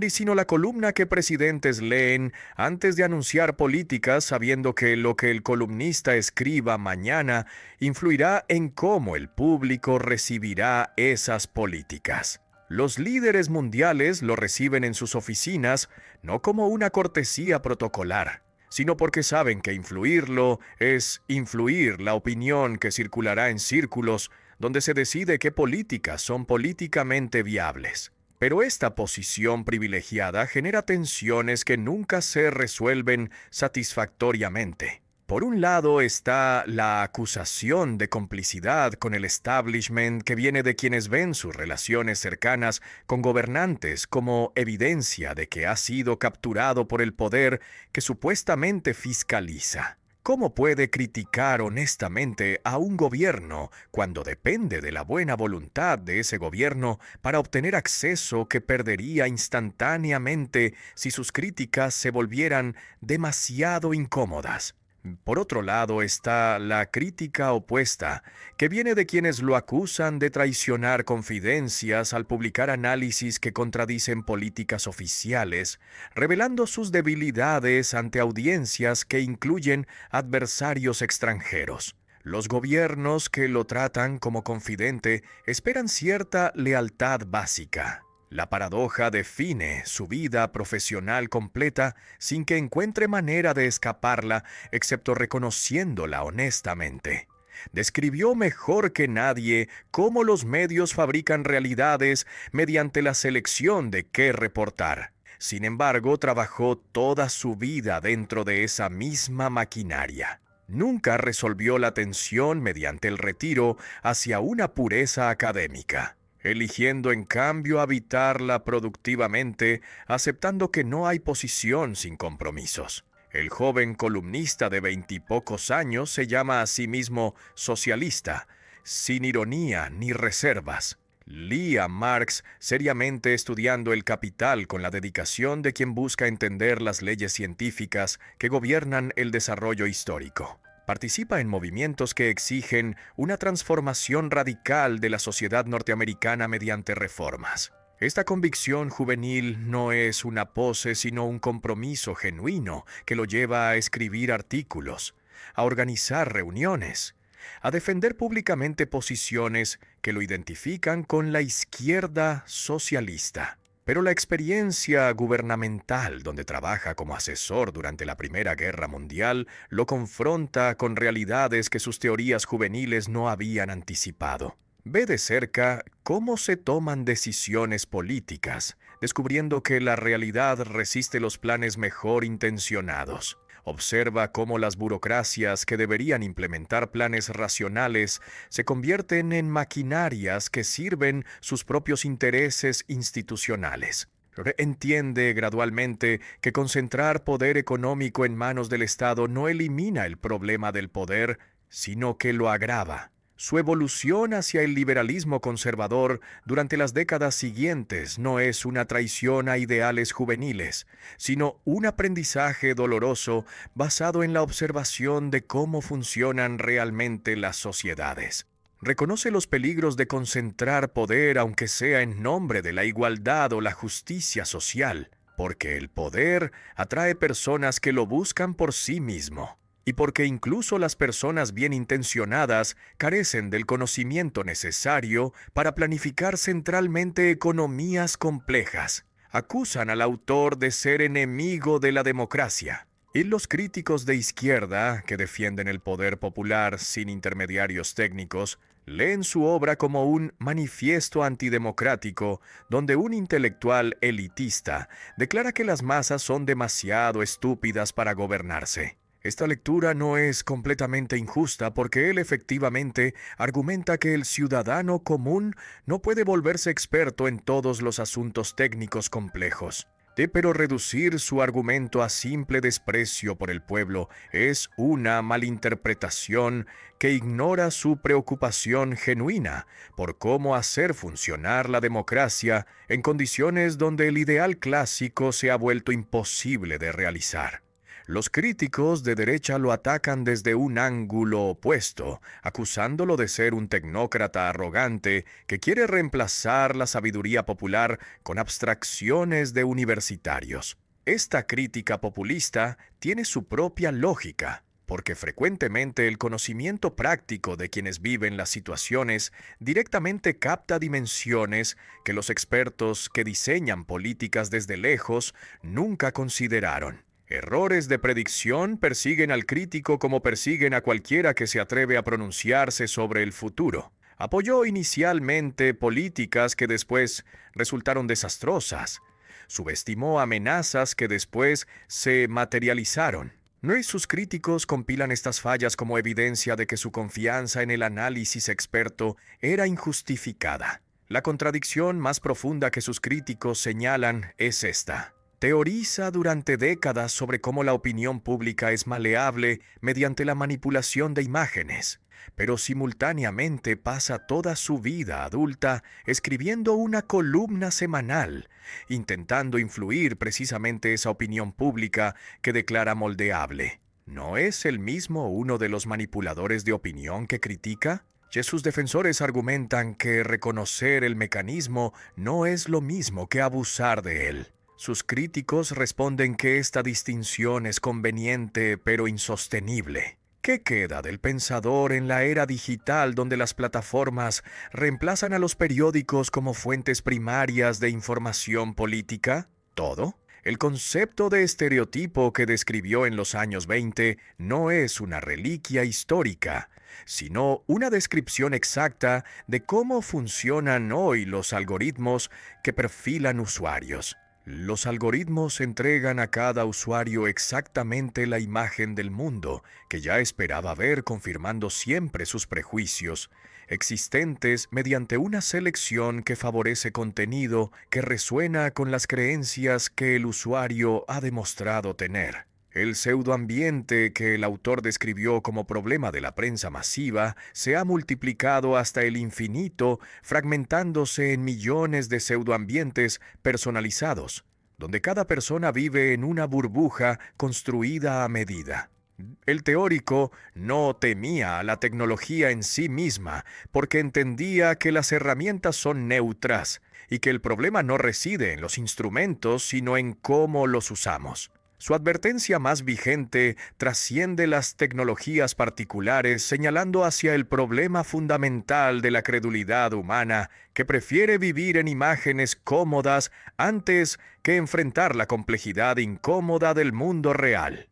Speaker 1: sino la columna que presidentes leen antes de anunciar políticas sabiendo que lo que el columnista escriba mañana influirá en cómo el público recibirá esas políticas. Los líderes mundiales lo reciben en sus oficinas no como una cortesía protocolar, sino porque saben que influirlo es influir la opinión que circulará en círculos donde se decide qué políticas son políticamente viables. Pero esta posición privilegiada genera tensiones que nunca se resuelven satisfactoriamente. Por un lado está la acusación de complicidad con el establishment que viene de quienes ven sus relaciones cercanas con gobernantes como evidencia de que ha sido capturado por el poder que supuestamente fiscaliza. ¿Cómo puede criticar honestamente a un gobierno cuando depende de la buena voluntad de ese gobierno para obtener acceso que perdería instantáneamente si sus críticas se volvieran demasiado incómodas? Por otro lado está la crítica opuesta, que viene de quienes lo acusan de traicionar confidencias al publicar análisis que contradicen políticas oficiales, revelando sus debilidades ante audiencias que incluyen adversarios extranjeros. Los gobiernos que lo tratan como confidente esperan cierta lealtad básica. La paradoja define su vida profesional completa sin que encuentre manera de escaparla, excepto reconociéndola honestamente. Describió mejor que nadie cómo los medios fabrican realidades mediante la selección de qué reportar. Sin embargo, trabajó toda su vida dentro de esa misma maquinaria. Nunca resolvió la tensión mediante el retiro hacia una pureza académica, eligiendo en cambio habitarla productivamente, aceptando que no hay posición sin compromisos. El joven columnista de veintipocos años se llama a sí mismo socialista, sin ironía ni reservas. Leía Marx seriamente estudiando el capital con la dedicación de quien busca entender las leyes científicas que gobiernan el desarrollo histórico. Participa en movimientos que exigen una transformación radical de la sociedad norteamericana mediante reformas. Esta convicción juvenil no es una pose, sino un compromiso genuino que lo lleva a escribir artículos, a organizar reuniones, a defender públicamente posiciones que lo identifican con la izquierda socialista. Pero la experiencia gubernamental, donde trabaja como asesor durante la Primera Guerra Mundial, lo confronta con realidades que sus teorías juveniles no habían anticipado. Ve de cerca cómo se toman decisiones políticas, descubriendo que la realidad resiste los planes mejor intencionados. Observa cómo las burocracias que deberían implementar planes racionales se convierten en maquinarias que sirven sus propios intereses institucionales. Entiende gradualmente que concentrar poder económico en manos del Estado no elimina el problema del poder, sino que lo agrava. Su evolución hacia el liberalismo conservador durante las décadas siguientes no es una traición a ideales juveniles, sino un aprendizaje doloroso basado en la observación de cómo funcionan realmente las sociedades. Reconoce los peligros de concentrar poder aunque sea en nombre de la igualdad o la justicia social, porque el poder atrae personas que lo buscan por sí mismo. Y porque incluso las personas bien intencionadas carecen del conocimiento necesario para planificar centralmente economías complejas. Acusan al autor de ser enemigo de la democracia. Y los críticos de izquierda, que defienden el poder popular sin intermediarios técnicos, leen su obra como un manifiesto antidemocrático, donde un intelectual elitista declara que las masas son demasiado estúpidas para gobernarse. Esta lectura no es completamente injusta porque él efectivamente argumenta que el ciudadano común no puede volverse experto en todos los asuntos técnicos complejos. Pero reducir su argumento a simple desprecio por el pueblo es una malinterpretación que ignora su preocupación genuina por cómo hacer funcionar la democracia en condiciones donde el ideal clásico se ha vuelto imposible de realizar. Los críticos de derecha lo atacan desde un ángulo opuesto, acusándolo de ser un tecnócrata arrogante que quiere reemplazar la sabiduría popular con abstracciones de universitarios. Esta crítica populista tiene su propia lógica, porque frecuentemente el conocimiento práctico de quienes viven las situaciones directamente capta dimensiones que los expertos que diseñan políticas desde lejos nunca consideraron. Errores de predicción persiguen al crítico como persiguen a cualquiera que se atreve a pronunciarse sobre el futuro. Apoyó inicialmente políticas que después resultaron desastrosas. Subestimó amenazas que después se materializaron. No y sus críticos compilan estas fallas como evidencia de que su confianza en el análisis experto era injustificada. La contradicción más profunda que sus críticos señalan es esta. Teoriza durante décadas sobre cómo la opinión pública es maleable mediante la manipulación de imágenes, pero simultáneamente pasa toda su vida adulta escribiendo una columna semanal, intentando influir precisamente esa opinión pública que declara moldeable. ¿No es él mismo uno de los manipuladores de opinión que critica? Sus defensores argumentan que reconocer el mecanismo no es lo mismo que abusar de él. Sus críticos responden que esta distinción es conveniente pero insostenible. ¿Qué queda del pensador en la era digital donde las plataformas reemplazan a los periódicos como fuentes primarias de información política? ¿Todo? El concepto de estereotipo que describió en los años 20 no es una reliquia histórica, sino una descripción exacta de cómo funcionan hoy los algoritmos que perfilan usuarios. Los algoritmos entregan a cada usuario exactamente la imagen del mundo que ya esperaba ver, confirmando siempre sus prejuicios, existentes mediante una selección que favorece contenido que resuena con las creencias que el usuario ha demostrado tener. El pseudoambiente que el autor describió como problema de la prensa masiva se ha multiplicado hasta el infinito, fragmentándose en millones de pseudoambientes personalizados, donde cada persona vive en una burbuja construida a medida. El teórico no temía a la tecnología en sí misma porque entendía que las herramientas son neutras y que el problema no reside en los instrumentos sino en cómo los usamos. Su advertencia más vigente trasciende las tecnologías particulares, señalando hacia el problema fundamental de la credulidad humana, que prefiere vivir en imágenes cómodas antes que enfrentar la complejidad incómoda del mundo real.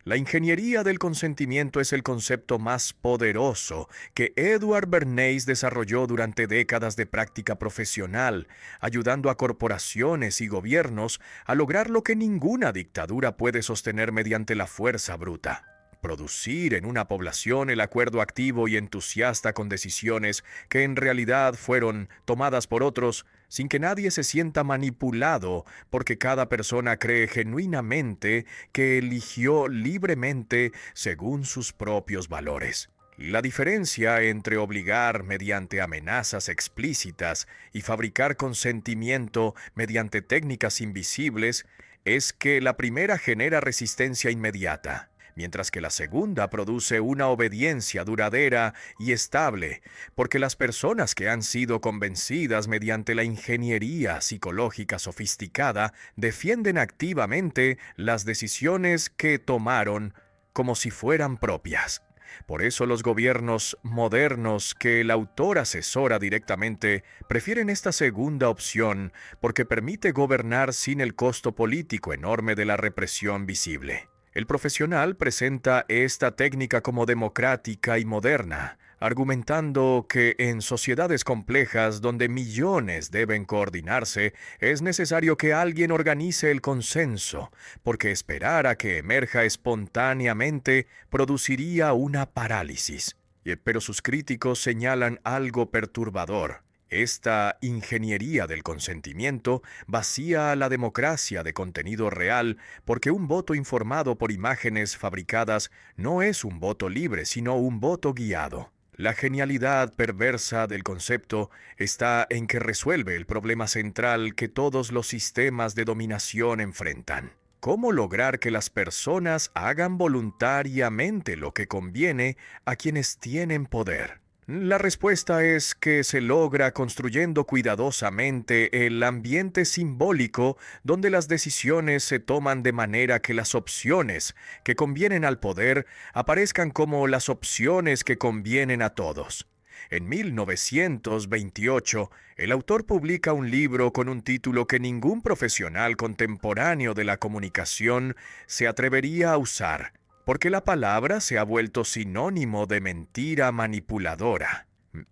Speaker 1: La ingeniería del consentimiento es el concepto más poderoso que Edward Bernays desarrolló durante décadas de práctica profesional, ayudando a corporaciones y gobiernos a lograr lo que ninguna dictadura puede sostener mediante la fuerza bruta. Producir en una población el acuerdo activo y entusiasta con decisiones que en realidad fueron tomadas por otros, sin que nadie se sienta manipulado, porque cada persona cree genuinamente que eligió libremente según sus propios valores. La diferencia entre obligar mediante amenazas explícitas y fabricar consentimiento mediante técnicas invisibles es que la primera genera resistencia inmediata, mientras que la segunda produce una obediencia duradera y estable, porque las personas que han sido convencidas mediante la ingeniería psicológica sofisticada defienden activamente las decisiones que tomaron como si fueran propias. Por eso los gobiernos modernos que el autor asesora directamente prefieren esta segunda opción porque permite gobernar sin el costo político enorme de la represión visible. El profesional presenta esta técnica como democrática y moderna, argumentando que en sociedades complejas donde millones deben coordinarse, es necesario que alguien organice el consenso, porque esperar a que emerja espontáneamente produciría una parálisis. Pero sus críticos señalan algo perturbador. Esta ingeniería del consentimiento vacía a la democracia de contenido real porque un voto informado por imágenes fabricadas no es un voto libre, sino un voto guiado. La genialidad perversa del concepto está en que resuelve el problema central que todos los sistemas de dominación enfrentan. ¿Cómo lograr que las personas hagan voluntariamente lo que conviene a quienes tienen poder? La respuesta es que se logra construyendo cuidadosamente el ambiente simbólico donde las decisiones se toman de manera que las opciones que convienen al poder aparezcan como las opciones que convienen a todos. En 1928, el autor publica un libro con un título que ningún profesional contemporáneo de la comunicación se atrevería a usar, porque la palabra se ha vuelto sinónimo de mentira manipuladora.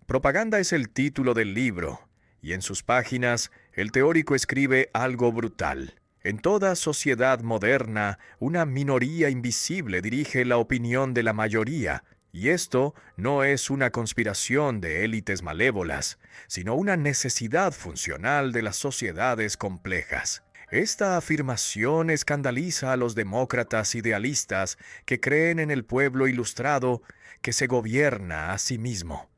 Speaker 1: Propaganda es el título del libro, y en sus páginas el teórico escribe algo brutal. En toda sociedad moderna, una minoría invisible dirige la opinión de la mayoría, y esto no es una conspiración de élites malévolas, sino una necesidad funcional de las sociedades complejas. Esta afirmación escandaliza a los demócratas idealistas que creen en el pueblo ilustrado que se gobierna a sí mismo.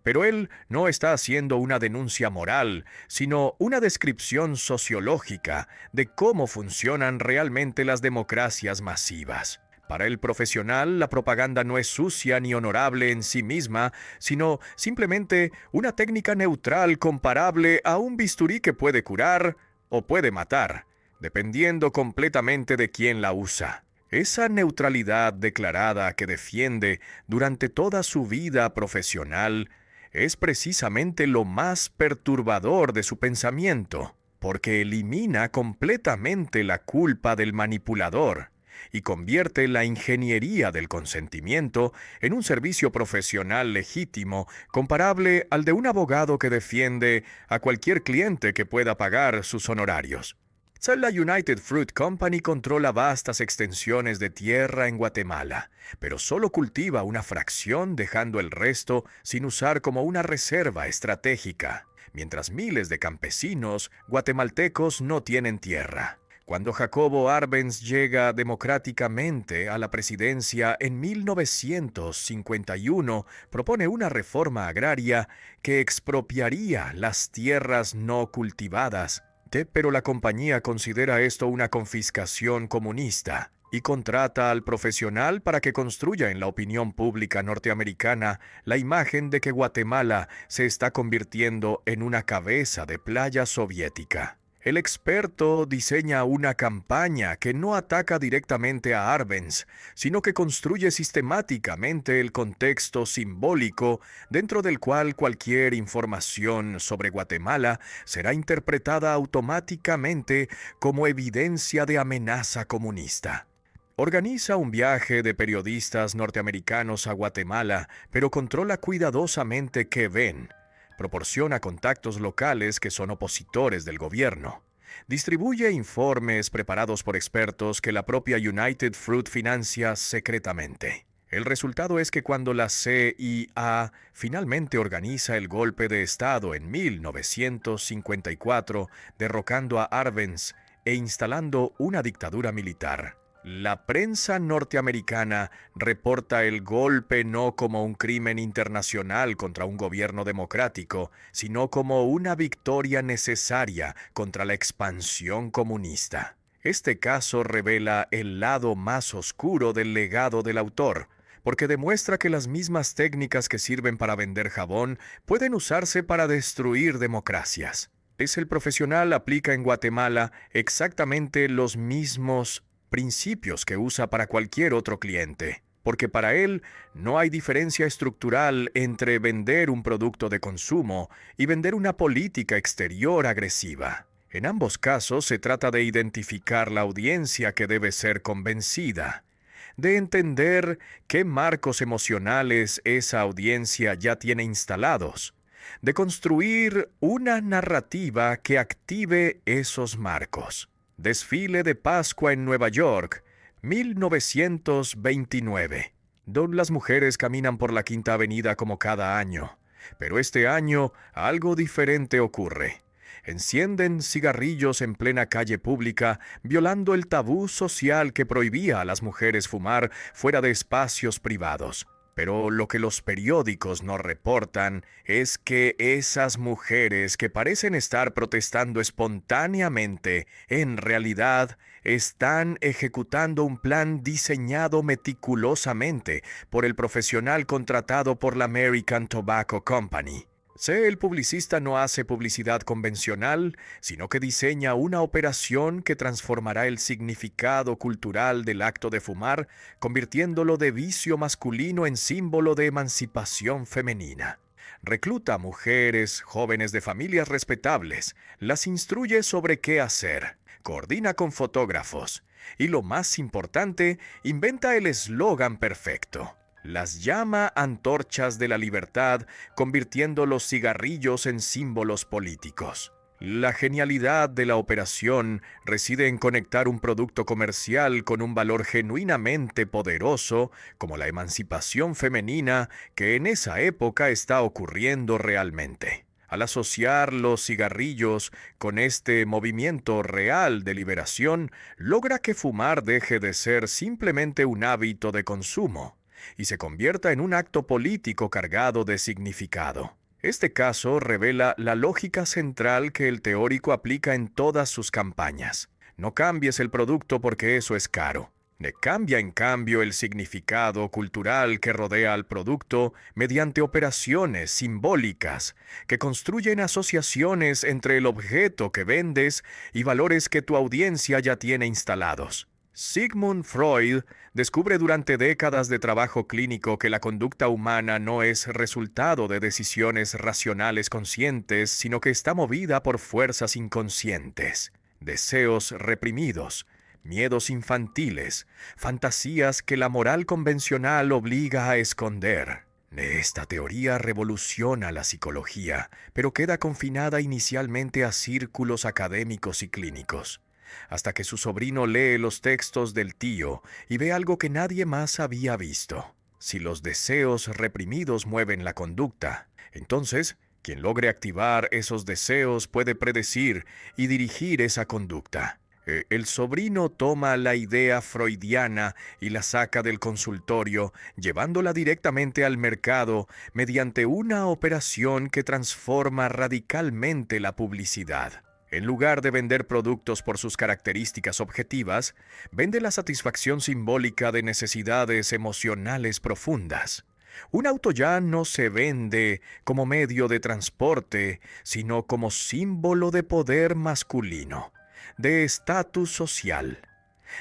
Speaker 1: Pero él no está haciendo una denuncia moral, sino una descripción sociológica de cómo funcionan realmente las democracias masivas. Para el profesional, la propaganda no es sucia ni honorable en sí misma, sino simplemente una técnica neutral comparable a un bisturí que puede curar o puede matar, dependiendo completamente de quién la usa. Esa neutralidad declarada que defiende durante toda su vida profesional es precisamente lo más perturbador de su pensamiento, porque elimina completamente la culpa del manipulador y convierte la ingeniería del consentimiento en un servicio profesional legítimo comparable al de un abogado que defiende a cualquier cliente que pueda pagar sus honorarios. La United Fruit Company controla vastas extensiones de tierra en Guatemala, pero solo cultiva una fracción, dejando el resto sin usar como una reserva estratégica, mientras miles de campesinos guatemaltecos no tienen tierra. Cuando Jacobo Arbenz llega democráticamente a la presidencia en 1951, propone una reforma agraria que expropiaría las tierras no cultivadas, pero la compañía considera esto una confiscación comunista y contrata al profesional para que construya en la opinión pública norteamericana la imagen de que Guatemala se está convirtiendo en una cabeza de playa soviética. El experto diseña una campaña que no ataca directamente a Arbenz, sino que construye sistemáticamente el contexto simbólico dentro del cual cualquier información sobre Guatemala será interpretada automáticamente como evidencia de amenaza comunista. Organiza un viaje de periodistas norteamericanos a Guatemala, pero controla cuidadosamente qué ven. Proporciona contactos locales que son opositores del gobierno. Distribuye informes preparados por expertos que la propia United Fruit financia secretamente. El resultado es que cuando la CIA finalmente organiza el golpe de Estado en 1954, derrocando a Arbenz e instalando una dictadura militar, la prensa norteamericana reporta el golpe no como un crimen internacional contra un gobierno democrático, sino como una victoria necesaria contra la expansión comunista. Este caso revela el lado más oscuro del legado del autor, porque demuestra que las mismas técnicas que sirven para vender jabón pueden usarse para destruir democracias. El profesional aplica en Guatemala exactamente los mismos principios que usa para cualquier otro cliente, porque para él no hay diferencia estructural entre vender un producto de consumo y vender una política exterior agresiva. En ambos casos se trata de identificar la audiencia que debe ser convencida, de entender qué marcos emocionales esa audiencia ya tiene instalados, de construir una narrativa que active esos marcos. Desfile de Pascua en Nueva York, 1929. Las mujeres caminan por la Quinta Avenida como cada año, pero este año algo diferente ocurre. Encienden cigarrillos en plena calle pública, violando el tabú social que prohibía a las mujeres fumar fuera de espacios privados. Pero lo que los periódicos no reportan es que esas mujeres que parecen estar protestando espontáneamente, en realidad están ejecutando un plan diseñado meticulosamente por el profesional contratado por la American Tobacco Company. El publicista no hace publicidad convencional, sino que diseña una operación que transformará el significado cultural del acto de fumar, convirtiéndolo de vicio masculino en símbolo de emancipación femenina. Recluta mujeres, jóvenes de familias respetables, las instruye sobre qué hacer, coordina con fotógrafos y, lo más importante, inventa el eslogan perfecto. Las llama antorchas de la libertad, convirtiendo los cigarrillos en símbolos políticos. La genialidad de la operación reside en conectar un producto comercial con un valor genuinamente poderoso, como la emancipación femenina, que en esa época está ocurriendo realmente. Al asociar los cigarrillos con este movimiento real de liberación, logra que fumar deje de ser simplemente un hábito de consumo y se convierta en un acto político cargado de significado. Este caso revela la lógica central que el teórico aplica en todas sus campañas. No cambies el producto porque eso es caro. Cambia en cambio el significado cultural que rodea al producto mediante operaciones simbólicas que construyen asociaciones entre el objeto que vendes y valores que tu audiencia ya tiene instalados. Sigmund Freud descubre durante décadas de trabajo clínico que la conducta humana no es resultado de decisiones racionales conscientes, sino que está movida por fuerzas inconscientes, deseos reprimidos, miedos infantiles, fantasías que la moral convencional obliga a esconder. Esta teoría revoluciona la psicología, pero queda confinada inicialmente a círculos académicos y clínicos, hasta que su sobrino lee los textos del tío y ve algo que nadie más había visto. Si los deseos reprimidos mueven la conducta, entonces quien logre activar esos deseos puede predecir y dirigir esa conducta. El sobrino toma la idea freudiana y la saca del consultorio, llevándola directamente al mercado mediante una operación que transforma radicalmente la publicidad. En lugar de vender productos por sus características objetivas, vende la satisfacción simbólica de necesidades emocionales profundas. Un auto ya no se vende como medio de transporte, sino como símbolo de poder masculino, de estatus social,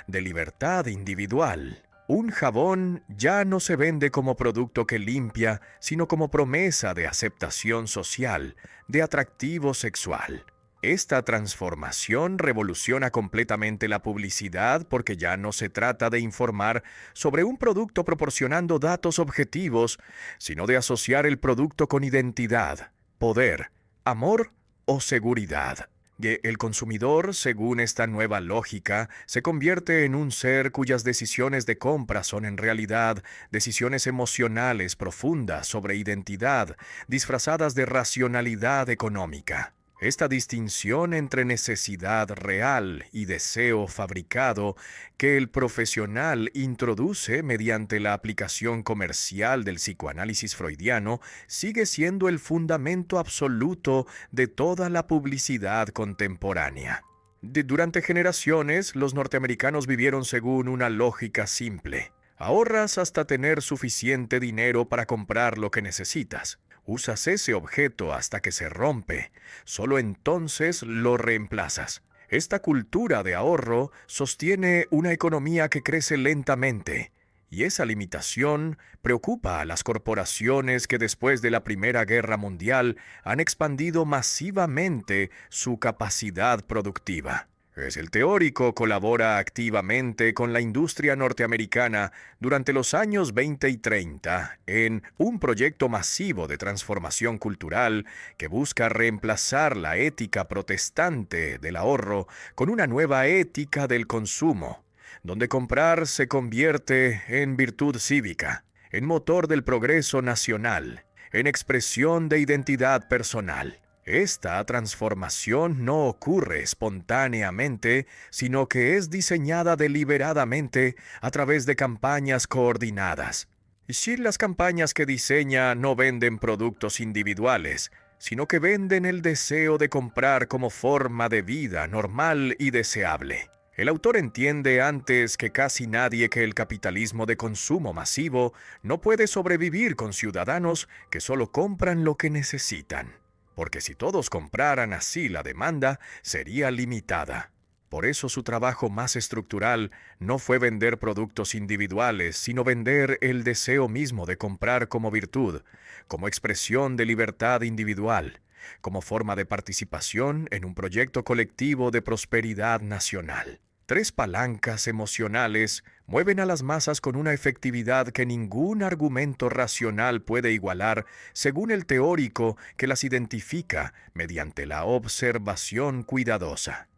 Speaker 1: de libertad individual. Un jabón ya no se vende como producto que limpia, sino como promesa de aceptación social, de atractivo sexual. Esta transformación revoluciona completamente la publicidad porque ya no se trata de informar sobre un producto proporcionando datos objetivos, sino de asociar el producto con identidad, poder, amor o seguridad. El consumidor, según esta nueva lógica, se convierte en un ser cuyas decisiones de compra son en realidad decisiones emocionales profundas sobre identidad, disfrazadas de racionalidad económica. Esta distinción entre necesidad real y deseo fabricado que el profesional introduce mediante la aplicación comercial del psicoanálisis freudiano sigue siendo el fundamento absoluto de toda la publicidad contemporánea. Durante generaciones, los norteamericanos vivieron según una lógica simple. Ahorras hasta tener suficiente dinero para comprar lo que necesitas. Usas ese objeto hasta que se rompe, solo entonces lo reemplazas. Esta cultura de ahorro sostiene una economía que crece lentamente, y esa limitación preocupa a las corporaciones que después de la Primera Guerra Mundial han expandido masivamente su capacidad productiva. El teórico colabora activamente con la industria norteamericana durante los años 20 y 30 en un proyecto masivo de transformación cultural que busca reemplazar la ética protestante del ahorro con una nueva ética del consumo, donde comprar se convierte en virtud cívica, en motor del progreso nacional, en expresión de identidad personal. Esta transformación no ocurre espontáneamente, sino que es diseñada deliberadamente a través de campañas coordinadas. Si las campañas que diseña no venden productos individuales, sino que venden el deseo de comprar como forma de vida normal y deseable. El autor entiende antes que casi nadie que el capitalismo de consumo masivo no puede sobrevivir con ciudadanos que solo compran lo que necesitan. Porque si todos compraran así, la demanda sería limitada. Por eso su trabajo más estructural no fue vender productos individuales, sino vender el deseo mismo de comprar como virtud, como expresión de libertad individual, como forma de participación en un proyecto colectivo de prosperidad nacional. 3 palancas emocionales mueven a las masas con una efectividad que ningún argumento racional puede igualar, según el teórico que las identifica mediante la observación cuidadosa.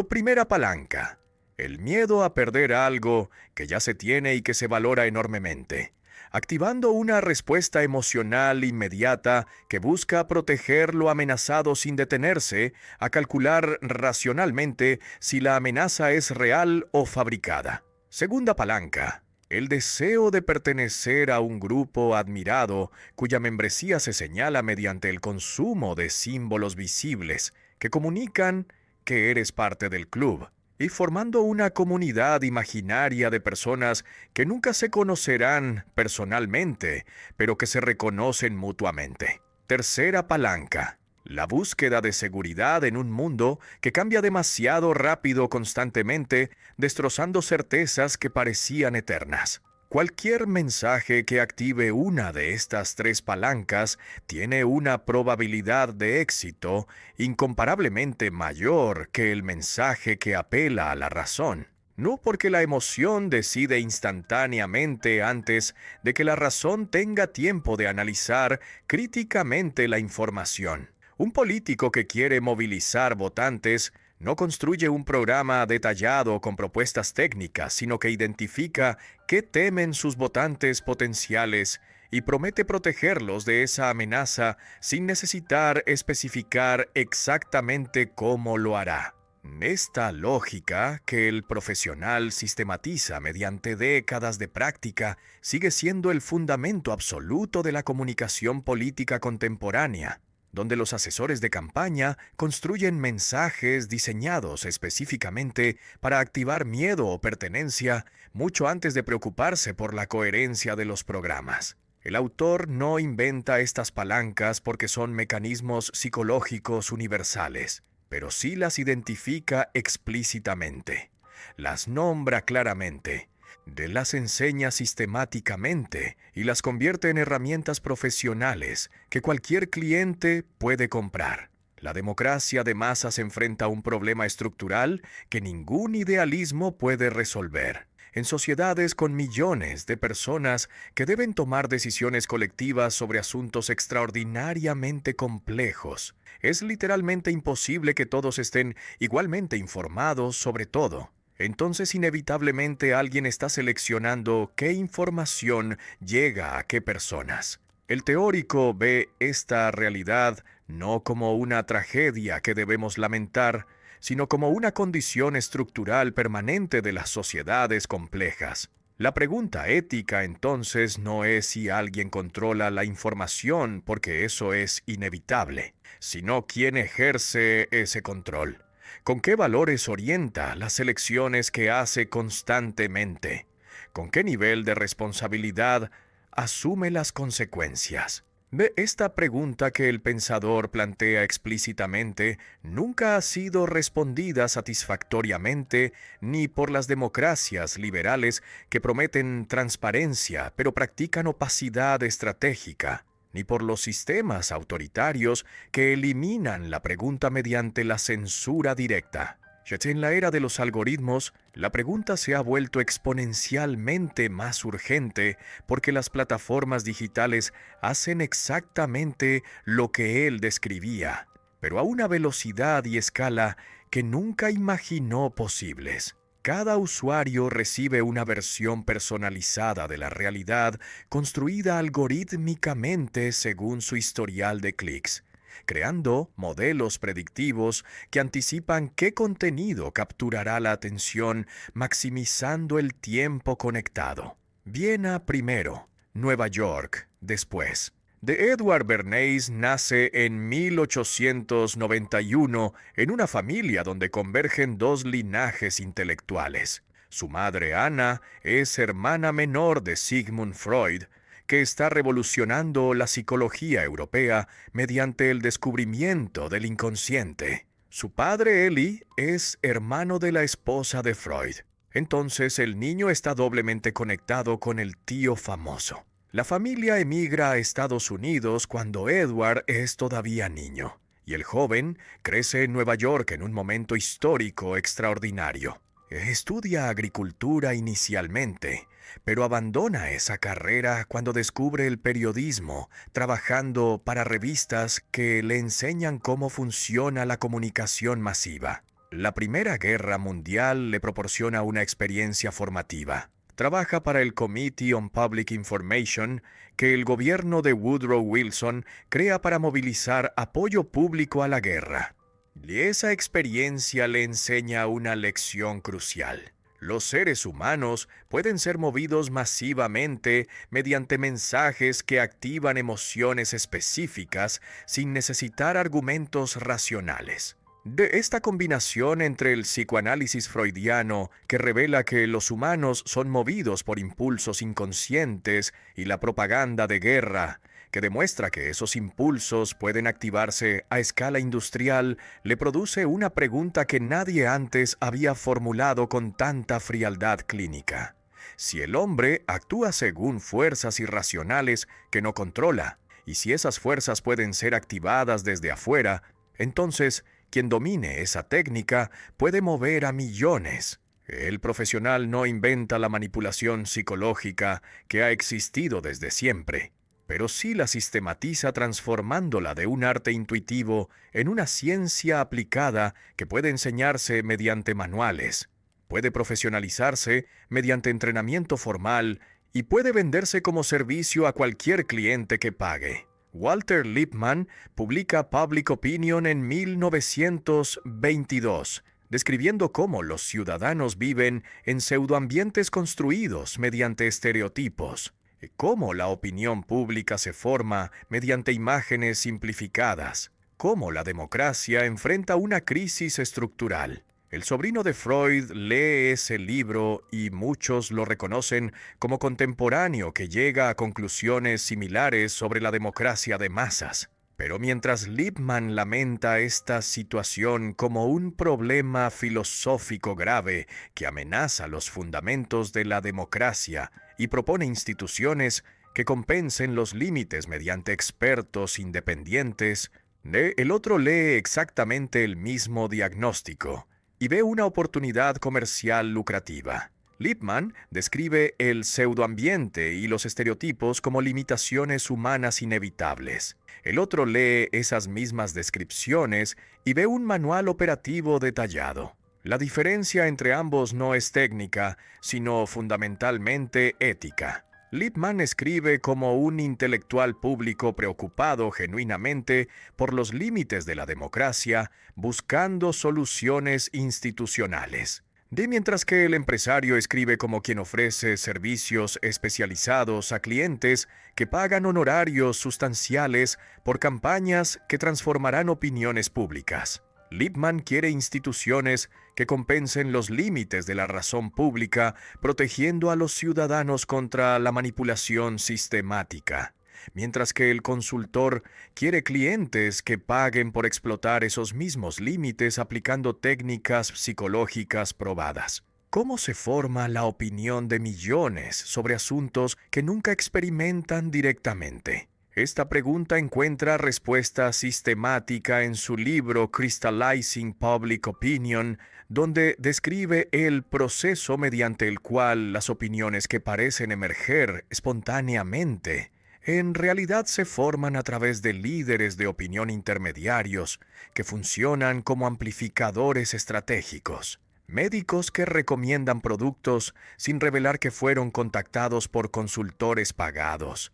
Speaker 1: Primera palanca: el miedo a perder algo que ya se tiene y que se valora enormemente. activando una respuesta emocional inmediata que busca proteger lo amenazado sin detenerse a calcular racionalmente si la amenaza es real o fabricada. Segunda palanca. El deseo de pertenecer a un grupo admirado cuya membresía se señala mediante el consumo de símbolos visibles que comunican que eres parte del club, y formando una comunidad imaginaria de personas que nunca se conocerán personalmente, pero que se reconocen mutuamente. Tercera palanca. La búsqueda de seguridad en un mundo que cambia demasiado rápido constantemente, destrozando certezas que parecían eternas. Cualquier mensaje que active una de estas tres palancas tiene una probabilidad de éxito incomparablemente mayor que el mensaje que apela a la razón. No porque la emoción decide instantáneamente antes de que la razón tenga tiempo de analizar críticamente la información. Un político que quiere movilizar votantes no construye un programa detallado con propuestas técnicas, sino que identifica qué temen sus votantes potenciales y promete protegerlos de esa amenaza sin necesitar especificar exactamente cómo lo hará. Esta lógica, que el profesional sistematiza mediante décadas de práctica, sigue siendo el fundamento absoluto de la comunicación política contemporánea, donde los asesores de campaña construyen mensajes diseñados específicamente para activar miedo o pertenencia mucho antes de preocuparse por la coherencia de los programas. El autor no inventa estas palancas porque son mecanismos psicológicos universales, pero sí las identifica explícitamente, las nombra claramente, las enseña sistemáticamente y las convierte en herramientas profesionales que cualquier cliente puede comprar. La democracia de masas enfrenta un problema estructural que ningún idealismo puede resolver. En sociedades con millones de personas que deben tomar decisiones colectivas sobre asuntos extraordinariamente complejos, es literalmente imposible que todos estén igualmente informados sobre todo. Entonces inevitablemente alguien está seleccionando qué información llega a qué personas. El teórico ve esta realidad no como una tragedia que debemos lamentar, sino como una condición estructural permanente de las sociedades complejas. La pregunta ética entonces no es si alguien controla la información, porque eso es inevitable, sino quién ejerce ese control. ¿Con qué valores orienta las elecciones que hace constantemente? ¿Con qué nivel de responsabilidad asume las consecuencias? De esta pregunta que el pensador plantea explícitamente nunca ha sido respondida satisfactoriamente ni por las democracias liberales que prometen transparencia pero practican opacidad estratégica, ni por los sistemas autoritarios que eliminan la pregunta mediante la censura directa. En la era de los algoritmos, la pregunta se ha vuelto exponencialmente más urgente porque las plataformas digitales hacen exactamente lo que él describía, pero a una velocidad y escala que nunca imaginó posibles. Cada usuario recibe una versión personalizada de la realidad construida algorítmicamente según su historial de clics, creando modelos predictivos que anticipan qué contenido capturará la atención, maximizando el tiempo conectado. Viena primero, Nueva York después. De Edward Bernays nace en 1891 en una familia donde convergen dos linajes intelectuales. Su madre Anna es hermana menor de Sigmund Freud, que está revolucionando la psicología europea mediante el descubrimiento del inconsciente. Su padre Eli es hermano de la esposa de Freud. Entonces el niño está doblemente conectado con el tío famoso. La familia emigra a Estados Unidos cuando Edward es todavía niño, y el joven crece en Nueva York en un momento histórico extraordinario. Estudia agricultura inicialmente, pero abandona esa carrera cuando descubre el periodismo, trabajando para revistas que le enseñan cómo funciona la comunicación masiva. La Primera Guerra Mundial le proporciona una experiencia formativa. trabaja para el Committee on Public Information, que el gobierno de Woodrow Wilson crea para movilizar apoyo público a la guerra. Y esa experiencia le enseña una lección crucial. Los seres humanos pueden ser movidos masivamente mediante mensajes que activan emociones específicas sin necesitar argumentos racionales. De esta combinación entre el psicoanálisis freudiano, que revela que los humanos son movidos por impulsos inconscientes, y la propaganda de guerra, que demuestra que esos impulsos pueden activarse a escala industrial, le produce una pregunta que nadie antes había formulado con tanta frialdad clínica. Si el hombre actúa según fuerzas irracionales que no controla, y si esas fuerzas pueden ser activadas desde afuera, entonces quien domine esa técnica puede mover a millones. El profesional no inventa la manipulación psicológica que ha existido desde siempre, pero sí la sistematiza transformándola de un arte intuitivo en una ciencia aplicada que puede enseñarse mediante manuales, puede profesionalizarse mediante entrenamiento formal y puede venderse como servicio a cualquier cliente que pague. Walter Lippmann publica Public Opinion en 1922, describiendo cómo los ciudadanos viven en pseudoambientes construidos mediante estereotipos, cómo la opinión pública se forma mediante imágenes simplificadas, cómo la democracia enfrenta una crisis estructural. El sobrino de Freud lee ese libro y muchos lo reconocen como contemporáneo que llega a conclusiones similares sobre la democracia de masas. Pero mientras Lippmann lamenta esta situación como un problema filosófico grave que amenaza los fundamentos de la democracia y propone instituciones que compensen los límites mediante expertos independientes, el otro lee exactamente el mismo diagnóstico y ve una oportunidad comercial lucrativa. Lippmann describe el pseudoambiente y los estereotipos como limitaciones humanas inevitables. El otro lee esas mismas descripciones y ve un manual operativo detallado. La diferencia entre ambos no es técnica, sino fundamentalmente ética. Lippmann escribe como un intelectual público preocupado genuinamente por los límites de la democracia, buscando soluciones institucionales. Mientras que el empresario escribe como quien ofrece servicios especializados a clientes que pagan honorarios sustanciales por campañas que transformarán opiniones públicas. Lippmann quiere instituciones que compensen los límites de la razón pública, protegiendo a los ciudadanos contra la manipulación sistemática, mientras que el consultor quiere clientes que paguen por explotar esos mismos límites aplicando técnicas psicológicas probadas. ¿Cómo se forma la opinión de millones sobre asuntos que nunca experimentan directamente? Esta pregunta encuentra respuesta sistemática en su libro Crystallizing Public Opinion, donde describe el proceso mediante el cual las opiniones que parecen emerger espontáneamente en realidad se forman a través de líderes de opinión intermediarios que funcionan como amplificadores estratégicos. Médicos que recomiendan productos sin revelar que fueron contactados por consultores pagados.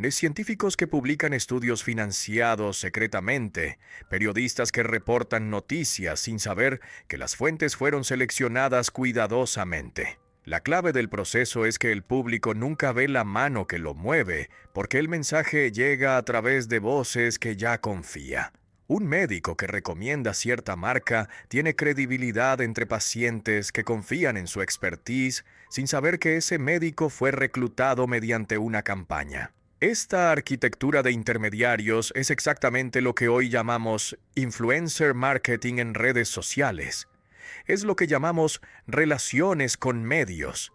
Speaker 1: De científicos que publican estudios financiados secretamente, periodistas que reportan noticias sin saber que las fuentes fueron seleccionadas cuidadosamente. La clave del proceso es que el público nunca ve la mano que lo mueve, porque el mensaje llega a través de voces que ya confía. Un médico que recomienda cierta marca tiene credibilidad entre pacientes que confían en su expertise sin saber que ese médico fue reclutado mediante una campaña. Esta arquitectura de intermediarios es exactamente lo que hoy llamamos influencer marketing en redes sociales. Es lo que llamamos relaciones con medios.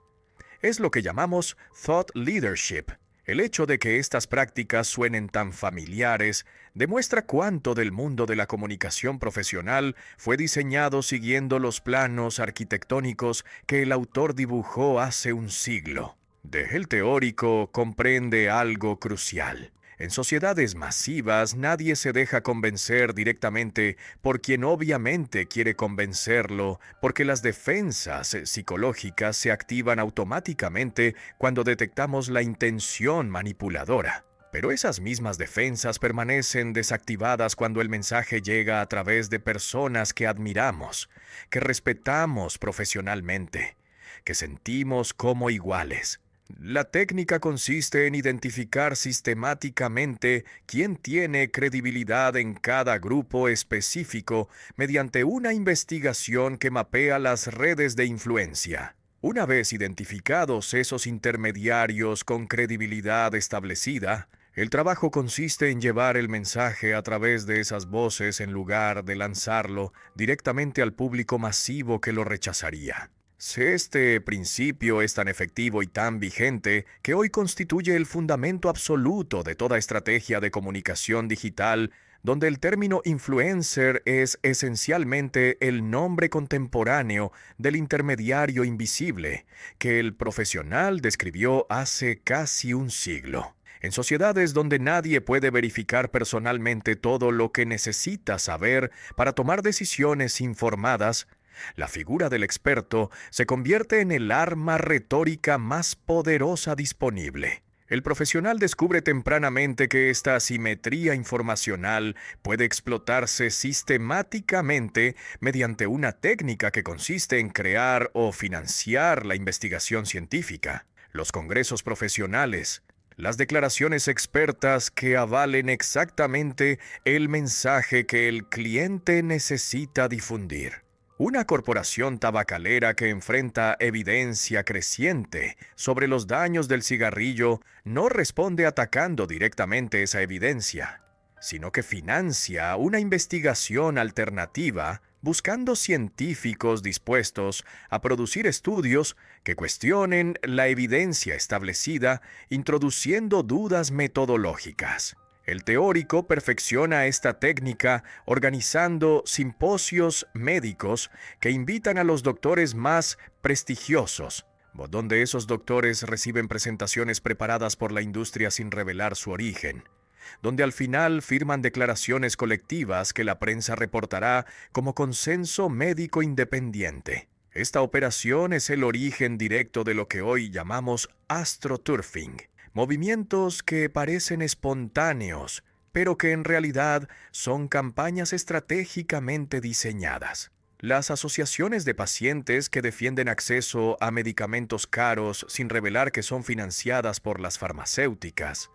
Speaker 1: Es lo que llamamos thought leadership. El hecho de que estas prácticas suenen tan familiares demuestra cuánto del mundo de la comunicación profesional fue diseñado siguiendo los planos arquitectónicos que el autor dibujó hace un siglo. El teórico comprende algo crucial. En sociedades masivas nadie se deja convencer directamente por quien obviamente quiere convencerlo, porque las defensas psicológicas se activan automáticamente cuando detectamos la intención manipuladora. Pero esas mismas defensas permanecen desactivadas cuando el mensaje llega a través de personas que admiramos, que respetamos profesionalmente, que sentimos como iguales. La técnica consiste en identificar sistemáticamente quién tiene credibilidad en cada grupo específico mediante una investigación que mapea las redes de influencia. Una vez identificados esos intermediarios con credibilidad establecida, el trabajo consiste en llevar el mensaje a través de esas voces en lugar de lanzarlo directamente al público masivo que lo rechazaría. Este principio es tan efectivo y tan vigente que hoy constituye el fundamento absoluto de toda estrategia de comunicación digital, donde el término influencer es esencialmente el nombre contemporáneo del intermediario invisible que el profesional describió hace casi un siglo. En sociedades donde nadie puede verificar personalmente todo lo que necesita saber para tomar decisiones informadas, la figura del experto se convierte en el arma retórica más poderosa disponible. El profesional descubre tempranamente que esta asimetría informacional puede explotarse sistemáticamente mediante una técnica que consiste en crear o financiar la investigación científica, los congresos profesionales, las declaraciones expertas que avalen exactamente el mensaje que el cliente necesita difundir. Una corporación tabacalera que enfrenta evidencia creciente sobre los daños del cigarrillo no responde atacando directamente esa evidencia, sino que financia una investigación alternativa buscando científicos dispuestos a producir estudios que cuestionen la evidencia establecida, introduciendo dudas metodológicas. El teórico perfecciona esta técnica organizando simposios médicos que invitan a los doctores más prestigiosos, donde esos doctores reciben presentaciones preparadas por la industria sin revelar su origen, donde al final firman declaraciones colectivas que la prensa reportará como consenso médico independiente. Esta operación es el origen directo de lo que hoy llamamos astroturfing. Movimientos que parecen espontáneos, pero que en realidad son campañas estratégicamente diseñadas. Las asociaciones de pacientes que defienden acceso a medicamentos caros sin revelar que son financiadas por las farmacéuticas.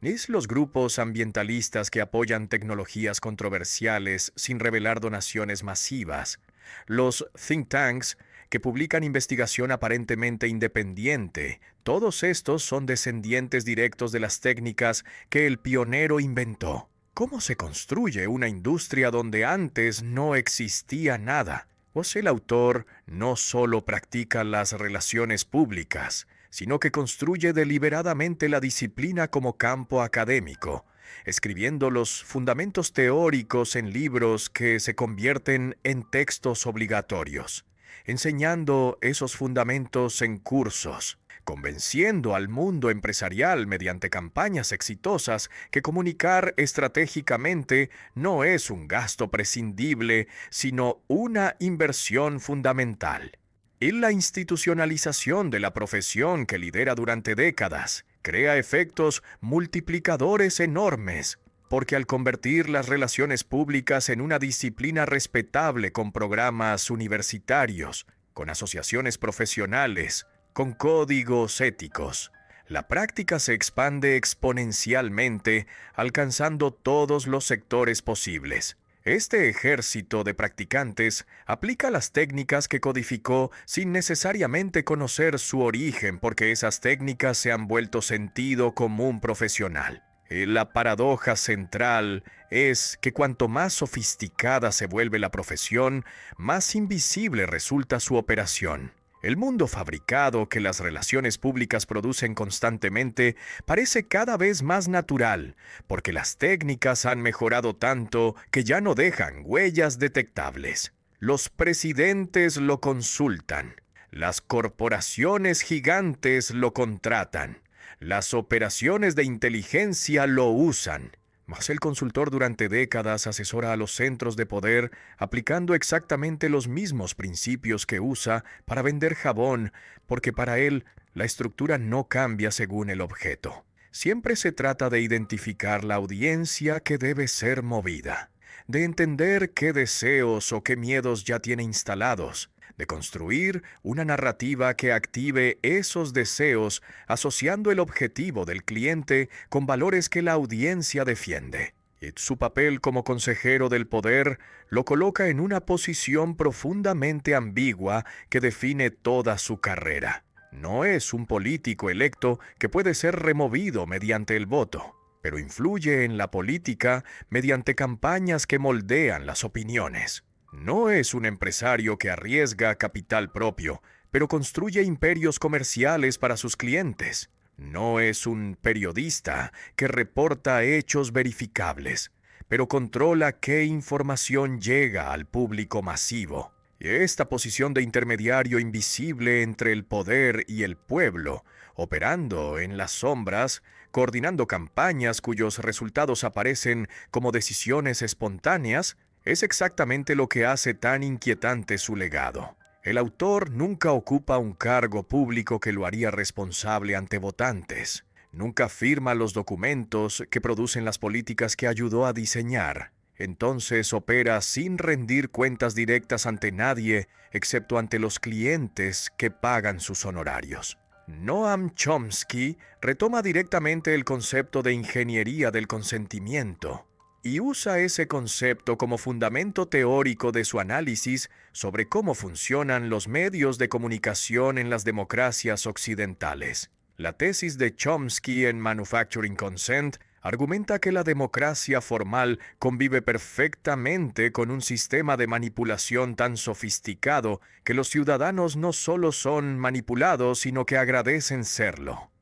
Speaker 1: Es los grupos ambientalistas que apoyan tecnologías controversiales sin revelar donaciones masivas. Los think tanks que publican investigación aparentemente independiente. Todos estos son descendientes directos de las técnicas que el pionero inventó. ¿Cómo se construye una industria donde antes no existía nada? Pues el autor no solo practica las relaciones públicas, sino que construye deliberadamente la disciplina como campo académico, escribiendo los fundamentos teóricos en libros que se convierten en textos obligatorios, enseñando esos fundamentos en cursos, convenciendo al mundo empresarial mediante campañas exitosas que comunicar estratégicamente no es un gasto prescindible, sino una inversión fundamental. Y la institucionalización de la profesión que lidera durante décadas crea efectos multiplicadores enormes, porque al convertir las relaciones públicas en una disciplina respetable con programas universitarios, con asociaciones profesionales, con códigos éticos, la práctica se expande exponencialmente, alcanzando todos los sectores posibles. Este ejército de practicantes aplica las técnicas que codificó sin necesariamente conocer su origen, porque esas técnicas se han vuelto sentido común profesional. La paradoja central es que cuanto más sofisticada se vuelve la profesión, más invisible resulta su operación. El mundo fabricado que las relaciones públicas producen constantemente parece cada vez más natural, porque las técnicas han mejorado tanto que ya no dejan huellas detectables. Los presidentes lo consultan, las corporaciones gigantes lo contratan, Las operaciones de inteligencia lo usan. Mas el consultor durante décadas asesora a los centros de poder aplicando exactamente los mismos principios que usa para vender jabón, porque para él la estructura no cambia según el objeto. Siempre se trata de identificar la audiencia que debe ser movida, de entender qué deseos o qué miedos ya tiene instalados, de construir una narrativa que active esos deseos asociando el objetivo del cliente con valores que la audiencia defiende. Y su papel como consejero del poder lo coloca en una posición profundamente ambigua que define toda su carrera. No es un político electo que puede ser removido mediante el voto, pero influye en la política mediante campañas que moldean las opiniones. No es un empresario que arriesga capital propio, pero construye imperios comerciales para sus clientes. No es un periodista que reporta hechos verificables, pero controla qué información llega al público masivo. Y esta posición de intermediario invisible entre el poder y el pueblo, operando en las sombras, coordinando campañas cuyos resultados aparecen como decisiones espontáneas, es exactamente lo que hace tan inquietante su legado. El autor nunca ocupa un cargo público que lo haría responsable ante votantes. Nunca firma los documentos que producen las políticas que ayudó a diseñar. Entonces opera sin rendir cuentas directas ante nadie, excepto ante los clientes que pagan sus honorarios. Noam Chomsky retoma directamente el concepto de ingeniería del consentimiento y usa ese concepto como fundamento teórico de su análisis sobre cómo funcionan los medios de comunicación en las democracias occidentales. La tesis de Chomsky en Manufacturing Consent argumenta que la democracia formal convive perfectamente con un sistema de manipulación tan sofisticado que los ciudadanos no solo son manipulados, sino que agradecen serlo.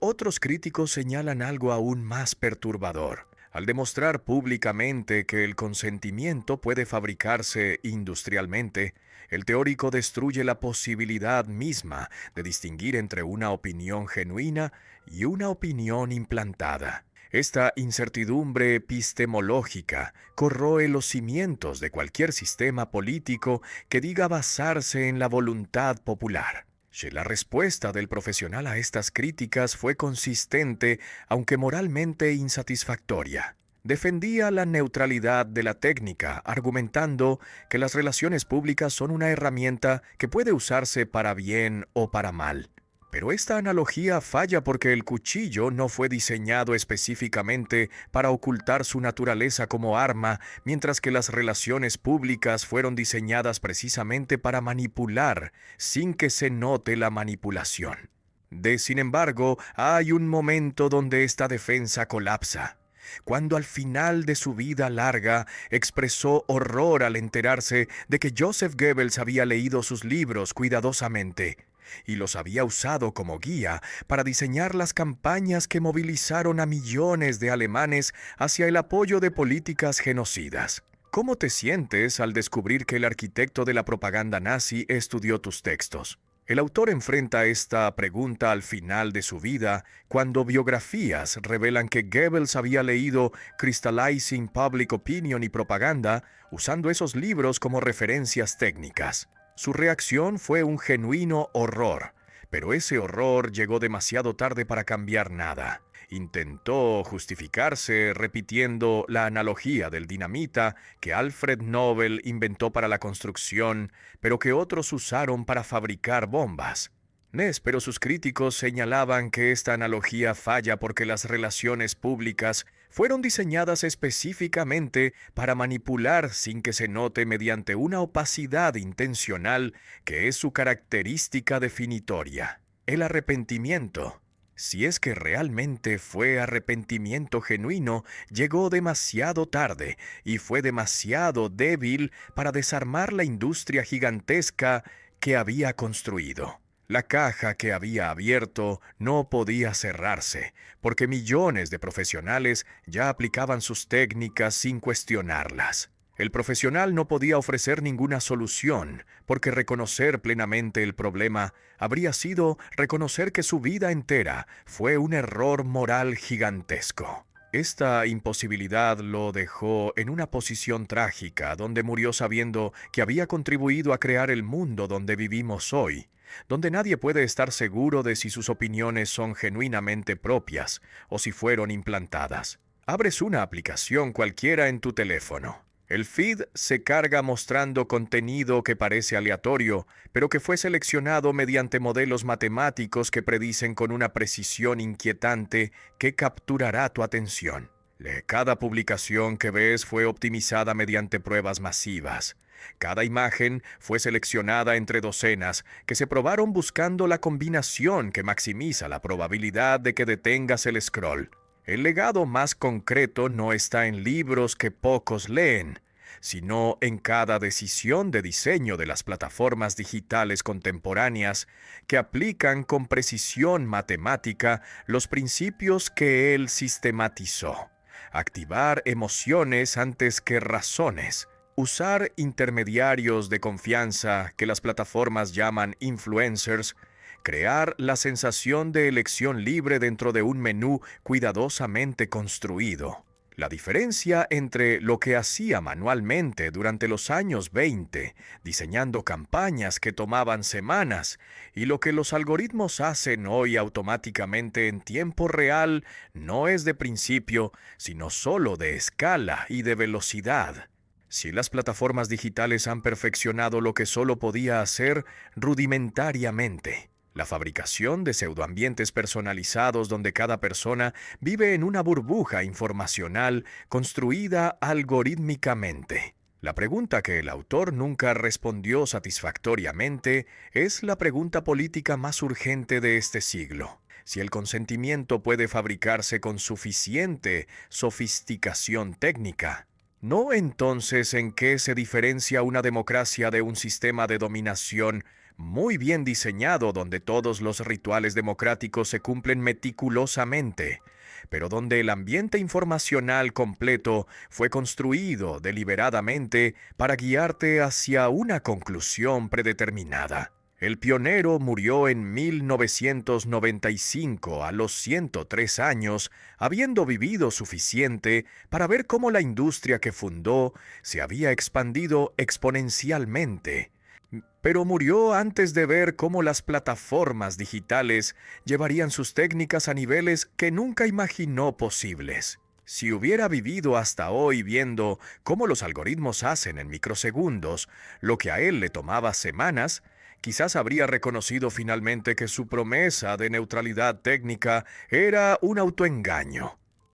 Speaker 1: Otros críticos señalan algo aún más perturbador. Al demostrar públicamente que el consentimiento puede fabricarse industrialmente, el teórico destruye la posibilidad misma de distinguir entre una opinión genuina y una opinión implantada. Esta incertidumbre epistemológica corroe los cimientos de cualquier sistema político que diga basarse en la voluntad popular. La respuesta del profesional a estas críticas fue consistente, aunque moralmente insatisfactoria. Defendía la neutralidad de la técnica, argumentando que las relaciones públicas son una herramienta que puede usarse para bien o para mal. Pero esta analogía falla porque el cuchillo no fue diseñado específicamente para ocultar su naturaleza como arma, mientras que las relaciones públicas fueron diseñadas precisamente para manipular, sin que se note la manipulación. Sin embargo, hay un momento donde esta defensa colapsa. Cuando al final de su vida larga expresó horror al enterarse de que Joseph Goebbels había leído sus libros cuidadosamente y los había usado como guía para diseñar las campañas que movilizaron a millones de alemanes hacia el apoyo de políticas genocidas. ¿Cómo te sientes al descubrir que el arquitecto de la propaganda nazi estudió tus textos? El autor enfrenta esta pregunta al final de su vida, cuando biografías revelan que Goebbels había leído Crystallizing Public Opinion y Propaganda, usando esos libros como referencias técnicas. Su reacción fue un genuino horror, pero ese horror llegó demasiado tarde para cambiar nada. Intentó justificarse repitiendo la analogía del dinamita que Alfred Nobel inventó para la construcción, pero que otros usaron para fabricar bombas. Pero sus críticos señalaban que esta analogía falla porque las relaciones públicas fueron diseñadas específicamente para manipular sin que se note mediante una opacidad intencional que es su característica definitoria, el arrepentimiento. Si es que realmente fue arrepentimiento genuino, llegó demasiado tarde y fue demasiado débil para desarmar la industria gigantesca que había construido. La caja que había abierto no podía cerrarse, porque millones de profesionales ya aplicaban sus técnicas sin cuestionarlas. El profesional no podía ofrecer ninguna solución, porque reconocer plenamente el problema habría sido reconocer que su vida entera fue un error moral gigantesco. Esta imposibilidad lo dejó en una posición trágica, donde murió sabiendo que había contribuido a crear el mundo donde vivimos hoy, donde nadie puede estar seguro de si sus opiniones son genuinamente propias o si fueron implantadas. Abres una aplicación cualquiera en tu teléfono. El feed se carga mostrando contenido que parece aleatorio, pero que fue seleccionado mediante modelos matemáticos que predicen con una precisión inquietante que capturará tu atención. Cada publicación que ves fue optimizada mediante pruebas masivas. Cada imagen fue seleccionada entre docenas que se probaron buscando la combinación que maximiza la probabilidad de que detengas el scroll. El legado más concreto no está en libros que pocos leen, sino en cada decisión de diseño de las plataformas digitales contemporáneas que aplican con precisión matemática los principios que él sistematizó. Activar emociones antes que razones. Usar intermediarios de confianza que las plataformas llaman influencers. Crear la sensación de elección libre dentro de un menú cuidadosamente construido. La diferencia entre lo que hacía manualmente durante los años 20, diseñando campañas que tomaban semanas, y lo que los algoritmos hacen hoy automáticamente en tiempo real, no es de principio, sino solo de escala y de velocidad. Si las plataformas digitales han perfeccionado lo que solo podía hacer rudimentariamente, la fabricación de pseudoambientes personalizados donde cada persona vive en una burbuja informacional construida algorítmicamente. La pregunta que el autor nunca respondió satisfactoriamente es la pregunta política más urgente de este siglo. Si el consentimiento puede fabricarse con suficiente sofisticación técnica, ¿no entonces en qué se diferencia una democracia de un sistema de dominación muy bien diseñado donde todos los rituales democráticos se cumplen meticulosamente, pero donde el ambiente informacional completo fue construido deliberadamente para guiarte hacia una conclusión predeterminada? El pionero murió en 1995 a los 103 años, habiendo vivido suficiente para ver cómo la industria que fundó se había expandido exponencialmente. Pero murió antes de ver cómo las plataformas digitales llevarían sus técnicas a niveles que nunca imaginó posibles. Si hubiera vivido hasta hoy viendo cómo los algoritmos hacen en microsegundos lo que a él le tomaba semanas, quizás habría reconocido finalmente que su promesa de neutralidad técnica era un autoengaño.